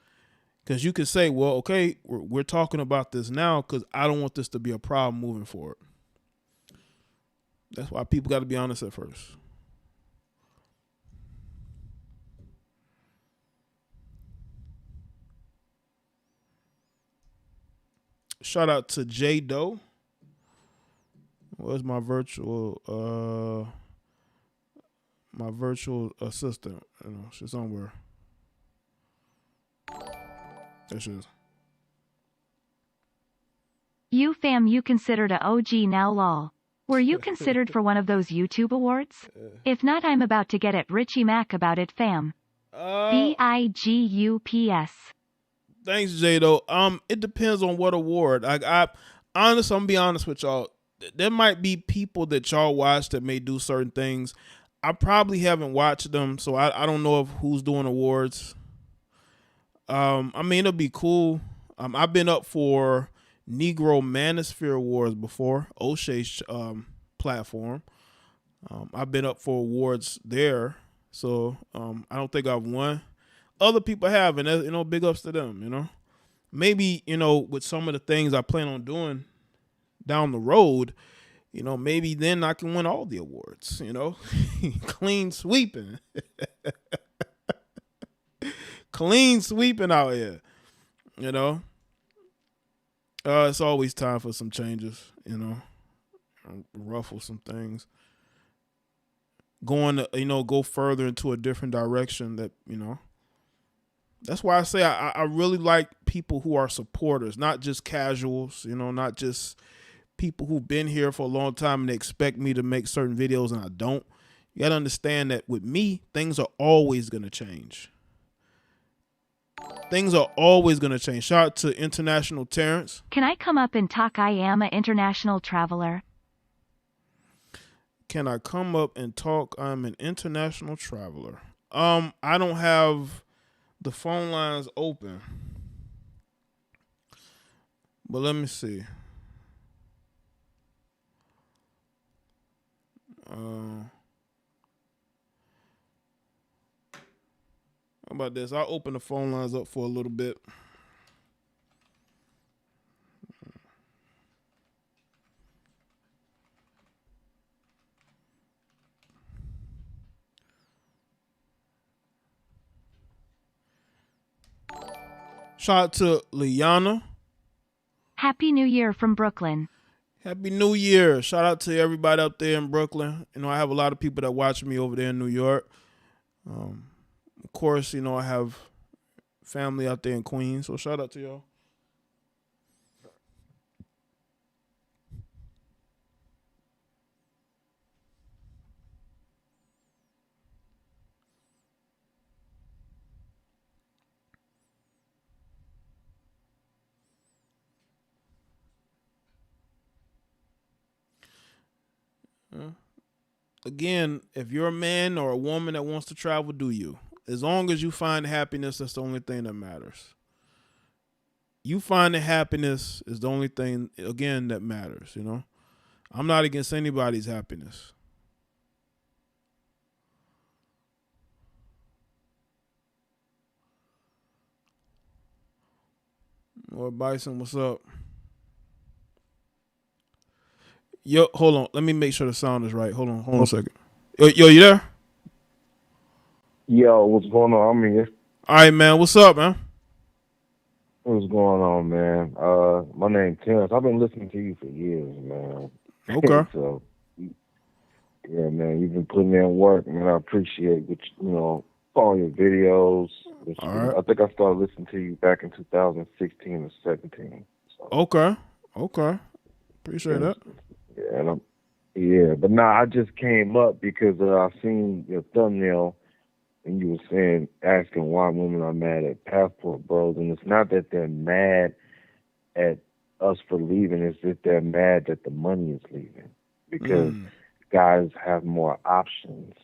Because you could say, well, okay, we're talking about this now because I don't want this to be a problem moving forward. That's why people got to be honest at first. Shout out to Jaye. Where's my virtual assistant? She's somewhere. There she is. You fam, you considered a OG now lol. Were you considered for one of those YouTube awards? If not, I'm about to get at Richie Mac about it, fam. BIGUPS. Thanks, Jaye. It depends on what award. I'm gonna be honest with y'all. There might be people that y'all watch that may do certain things. I probably haven't watched them, so I don't know who's doing awards. I mean, it'll be cool. I've been up for Negro Manosphere Awards before, O'Shea's platform. I've been up for awards there, so I don't think I've won. Other people have, and big ups to them. Maybe with some of the things I plan on doing down the road, maybe then I can win all the awards. Clean sweeping. Clean sweeping out here, it's always time for some changes, ruffle some things. Going to, go further into a different direction that, that's why I say I really like people who are supporters, not just casuals, not just people who've been here for a long time and they expect me to make certain videos and I don't. You got to understand that with me, things are always going to change. Things are always going to change. Shout out to International Terrence. Can I come up and talk? I am an international traveler. Can I come up and talk? I'm an international traveler. I don't have the phone lines open. But let me see. How about this? I'll open the phone lines up for a little bit. Shout out to Liana. Happy New Year from Brooklyn. Happy New Year. Shout out to everybody up there in Brooklyn. I have a lot of people that watch me over there in New York. Of course, I have family out there in Queens, so shout out to y'all. Again, if you're a man or a woman that wants to travel, do you. As long as you find happiness, that's the only thing that matters. You finding happiness is the only thing, again, that matters, I'm not against anybody's happiness. Lord Bison, what's up? Yo, hold on. Let me make sure the sound is right. Hold on a second. Yo, you there? Yo, what's going on? I'm here. All right, man. What's up, man? What's going on, man? My name's Terrence. I've been listening to you for years, man. Okay. So, Yeah, man, you've been putting in work, man. I appreciate all your videos. All right. I think I started listening to you back in 2016 or 17. So, Okay. Okay. Appreciate and, that. yeah, but now I just came up because I seen your thumbnail and you were asking why women are mad at passport bros, and it's not that they're mad at us for leaving; it's that they're mad that the money is leaving because guys have more options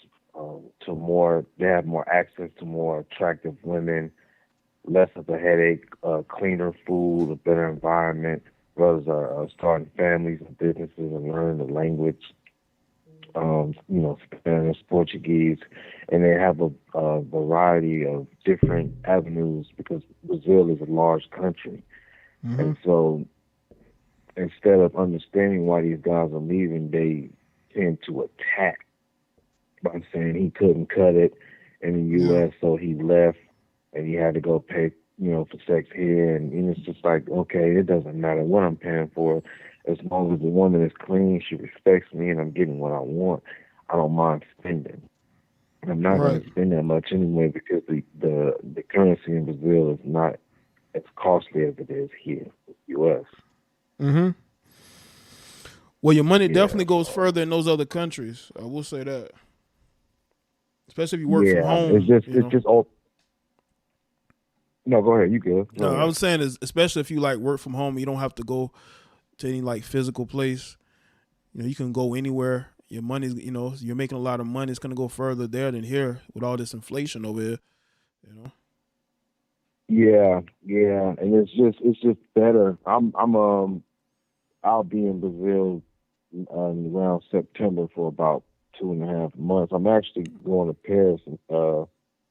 they have more access to more attractive women, less of a headache, cleaner food, a better environment. Brothers are starting families and businesses and learning the language, Spanish, Portuguese, and they have a variety of different avenues because Brazil is a large country. And so instead of understanding why these guys are leaving, they tend to attack by saying he couldn't cut it in the U.S., so he left and he had to go pay, for sex here. And it's just like, okay, it doesn't matter what I'm paying for. As long as the woman is clean, she respects me, and I'm getting what I want, I don't mind spending. I'm not going to spend that much anyway because the currency in Brazil is not as costly as it is here in the U.S. Well, your money definitely goes further in those other countries. I will say that, especially if you work from home. It's just all. No, go ahead. You good? No, I was saying is especially if you like work from home, you don't have to go to any like physical place. You can go anywhere. Your money's, you're making a lot of money. It's gonna go further there than here with all this inflation over here. Yeah, and it's just better. I'll be in Brazil around September for about 2.5 months. I'm actually going to Paris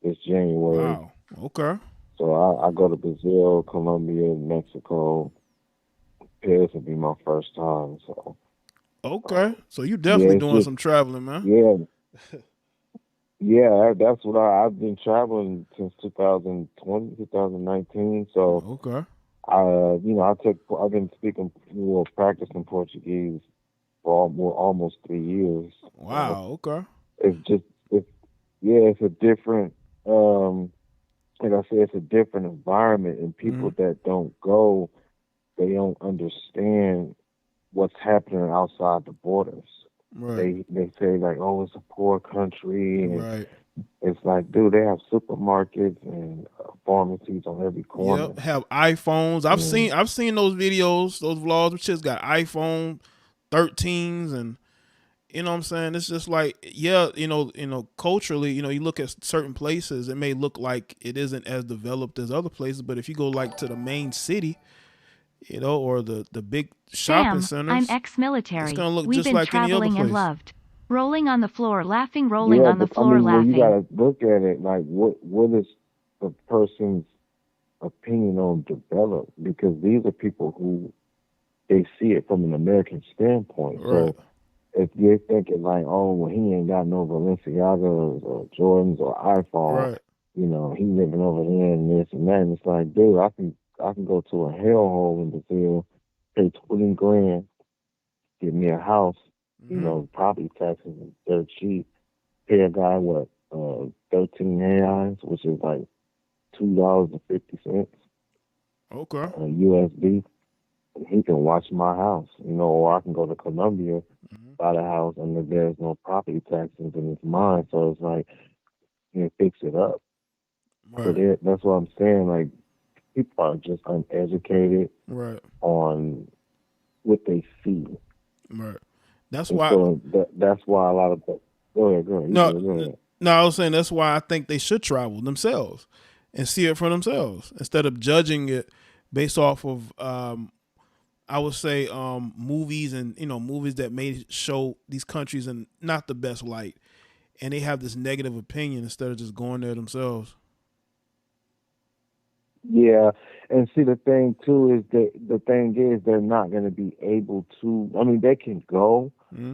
this January. Wow. Okay. So I go to Brazil, Colombia, Mexico. Paris will be my first time. So. Okay. So you definitely doing some traveling, man. Yeah. Yeah, that's what I've been traveling since 2020, 2019. So okay. I've been practicing Portuguese for almost 3 years. Wow. Okay. It's a different, like I said, it's a different environment, and people that don't go, they don't understand what's happening outside the borders. Right. They say like, oh, it's a poor country, and right. it's like, dude, they have supermarkets and pharmacies on every corner. Yep, have iPhones. I've seen those videos, those vlogs. Which just got iPhone 13s, and you know what I'm saying. It's just like, culturally, you look at certain places, it may look like it isn't as developed as other places, but if you go like to the main city, or the big shopping centers, I'm ex-military. It's gonna look We've just been like any other traveling place. and loved. Rolling on the floor, laughing, rolling on the floor, laughing. You gotta look at it like what is the person's opinion on develop, because these are people who they see it from an American standpoint. Right. So if you're thinking like, oh, well, he ain't got no Balenciagas or Jordans or iPhone, Right. he living over here and this and that, and it's like, dude, I can go to a hellhole in Brazil, pay 20 grand, get me a house, property taxes is dirt cheap, pay a guy 13 reais, which is like $2.50 Okay. USD. He can watch my house, or I can go to Colombia, buy the house, and there's no property taxes and it's mine. So it's like, fix it up. Right. So that's what I'm saying. Like, people are just uneducated Right. on what they see. Right. That's And why. so that's why a lot of go ahead. Go ahead. No, I was saying that's why I think they should travel themselves and see it for themselves instead of judging it based off of I would say movies and movies that may show these countries in not the best light, and they have this negative opinion instead of just going there themselves. Yeah, and see, the thing too is they're not going to be able to. I mean, they can go,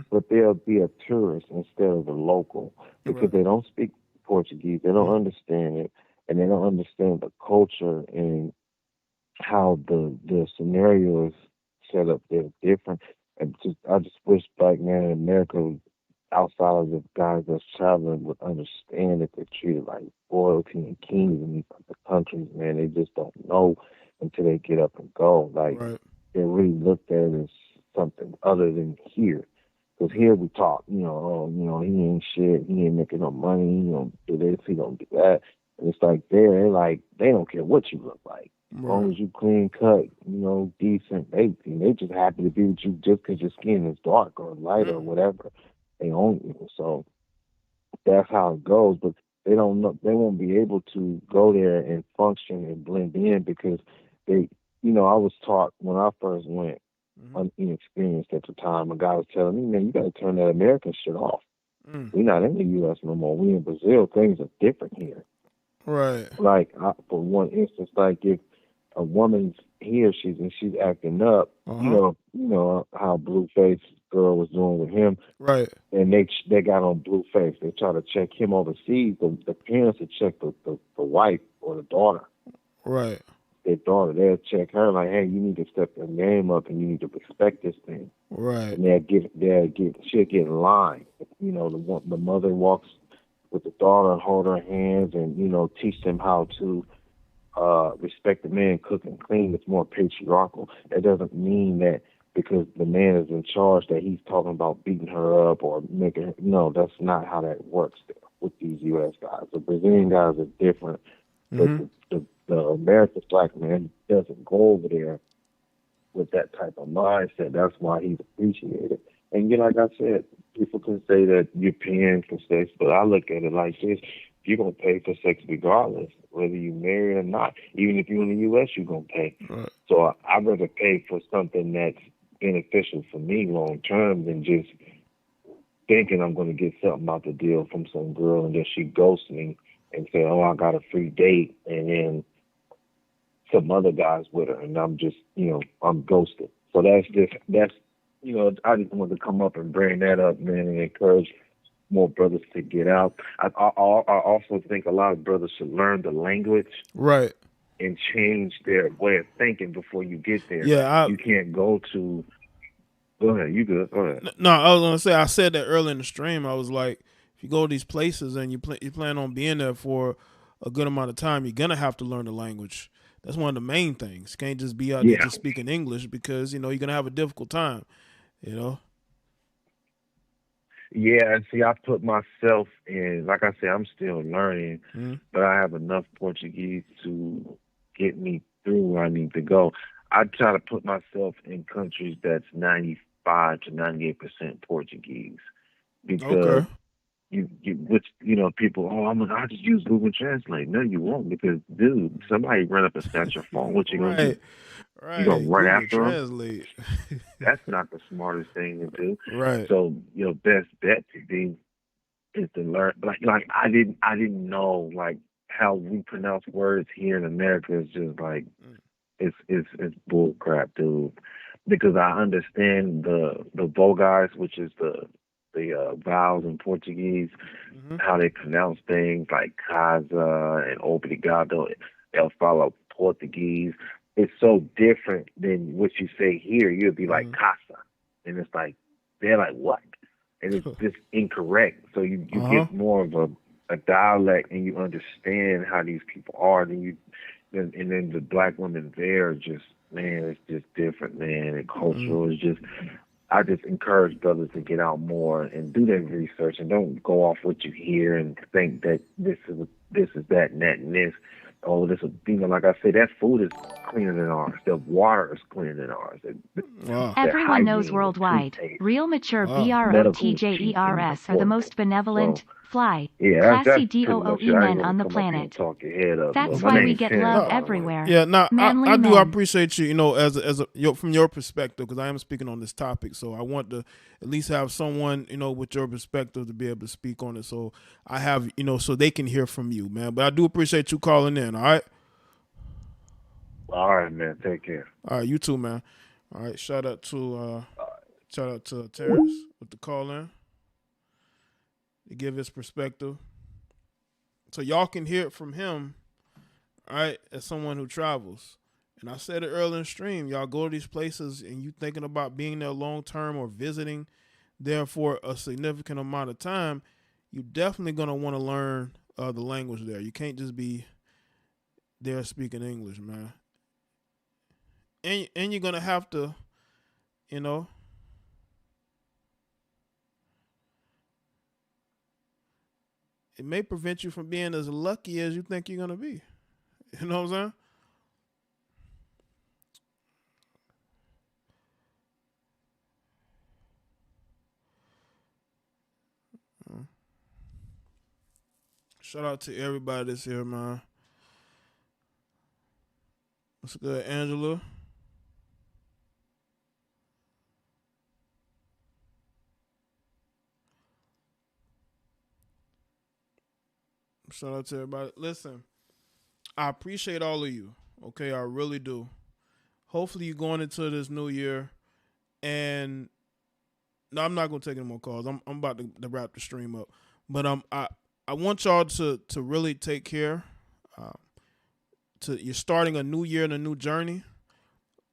but they'll be a tourist instead of a local because they don't speak Portuguese. They don't understand it, and they don't understand the culture and how the scenario is set up. They're different, and I just wish Black man in America outside of the guys that's traveling would understand that they're treated like royalty and kings in these other countries, man. They just don't know until they get up and go. Like, Right. they're really looked at as something other than here. Because here we talk, oh, he ain't shit, he ain't making no money, he don't do this, he don't do that. And it's like they're like, they don't care what you look like. As long as you clean cut, decent, they just happy to be with you just because your skin is dark or light or whatever. They own you. So that's how it goes. But they don't know, they won't be able to go there and function and blend in because they, I was taught when I first went, inexperienced at the time, a guy was telling me, man, you got to turn that American shit off. We're not in the U.S. no more. We in Brazil. Things are different here. Right. Like, for one instance, like if a woman's here, she's acting up, you know how Blueface girl was doing with him, right? And they got on Blueface. They try to check him overseas. The parents would check the wife or the daughter. Right. Their daughter, they'll check her like, hey, you need to step your name up and you need to respect this thing. Right. And she'll get in line. The mother walks with the daughter and hold her hands and, teach them how to respect the man, cook and clean. It's more patriarchal. That doesn't mean that because the man is in charge that he's talking about beating her up or making her. No, that's not how that works with these U.S. guys. The Brazilian guys are different. But the American black man doesn't go over there with that type of mindset. That's why he's appreciated. And like I said, people can say that you're paying for sex, but I look at it like this. You're going to pay for sex regardless, whether you're married or not. Even if you're in the U.S., you're going to pay. Right. So I'd rather pay for something that's beneficial for me long term than just thinking I'm going to get something out the deal from some girl and then she ghosts me and say, oh, I got a free date, and then some other guys with her, and I'm just, I'm ghosted. So I just wanted to come up and bring that up, man, and encourage more brothers to get out. I also think a lot of brothers should learn the language. Right. And change their way of thinking before you get there. Yeah, you can't go to. Go ahead, you good? Go ahead. No, I was gonna say I said that earlier in the stream. I was like, if you go to these places and you plan on being there for a good amount of time, you're gonna have to learn the language. That's one of the main things. You can't just be out there just speaking English because you're gonna have a difficult time. Yeah, and see, I put myself in. Like I said, I'm still learning, but I have enough Portuguese to get me through where I need to go. I try to put myself in countries that's 95 to 98% Portuguese because people, I just use Google Translate. No, you won't, because dude, somebody run up and snatch your phone. What you gonna do? Right. You gonna run Google after Translate. them? That's not the smartest thing to do. Right. So your best bet to be is to learn. Like I didn't know like how we pronounce words here in America is just like it's bull crap, dude. Because I understand the vogais, which is the vowels in Portuguese, how they pronounce things like casa and obrigado. They'll follow Portuguese. It's so different than what you say here. You'll be like casa, and it's like they're like what, and it's just incorrect. So you get more of a dialect, and you understand how these people are. And then the black women there are just, man, it's just different, man. And cultural is just. I just encourage brothers to get out more and do their research and don't go off what you hear and think that this is that and that and this. Oh, this is, like I said, that food is cleaner than ours. The water is cleaner than ours. Everyone knows worldwide, real mature BROTJERS are the most benevolent, fly, classy DOOE men on the planet. That's why we get love everywhere. Yeah, Manly I do men. appreciate you, from your perspective, because I am speaking on this topic, so I want to at least have someone, with your perspective to be able to speak on it. So I have, so they can hear from you, man. But I do appreciate you calling in. All right. All right, man. Take care. All right, you too, man. All right, shout out to Terrence with the call in to give his perspective, so y'all can hear it from him. All right, as someone who travels, and I said it earlier in the stream, y'all go to these places and you thinking about being there long term or visiting, there for a significant amount of time, you're definitely going to want to learn the language there. You can't just be there speaking English, man. And you're going to have to, you know, it may prevent you from being as lucky as you think you're going to be. You know what I'm saying? Shout out to everybody that's here, man. What's good, Angela? Shout out to everybody. Listen, I appreciate all of you. Okay, I really do. Hopefully you're going into this new year, and no, I'm not gonna take any more calls. I'm about to wrap the stream up, but I want y'all to really take care. You're starting a new year and a new journey.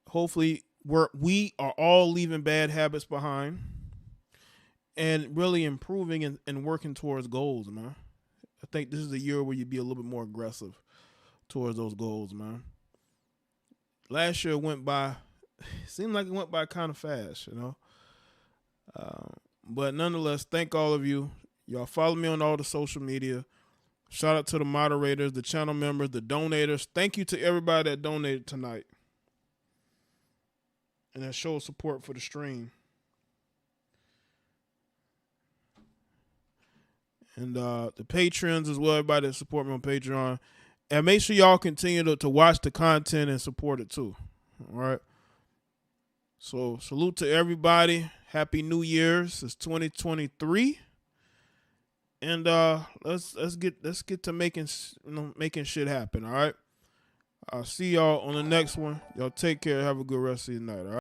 Hopefully we are all leaving bad habits behind, and really improving and working towards goals, man. I think this is the year where you be a little bit more aggressive towards those goals, man. Last year went by, seemed like it went by kind of fast, you know. But nonetheless, thank all of you. Y'all follow me on all the social media. Shout out to the moderators, the channel members, the donators. Thank you to everybody that donated tonight and that showed support for the stream. And the patrons as well, everybody that support me on Patreon. And make sure y'all continue to watch the content and support it too. All right. So salute to everybody. Happy New Year's. It's 2023. And let's get to making shit happen. All right. I'll see y'all on the next one. Y'all take care. Have a good rest of your night. All right.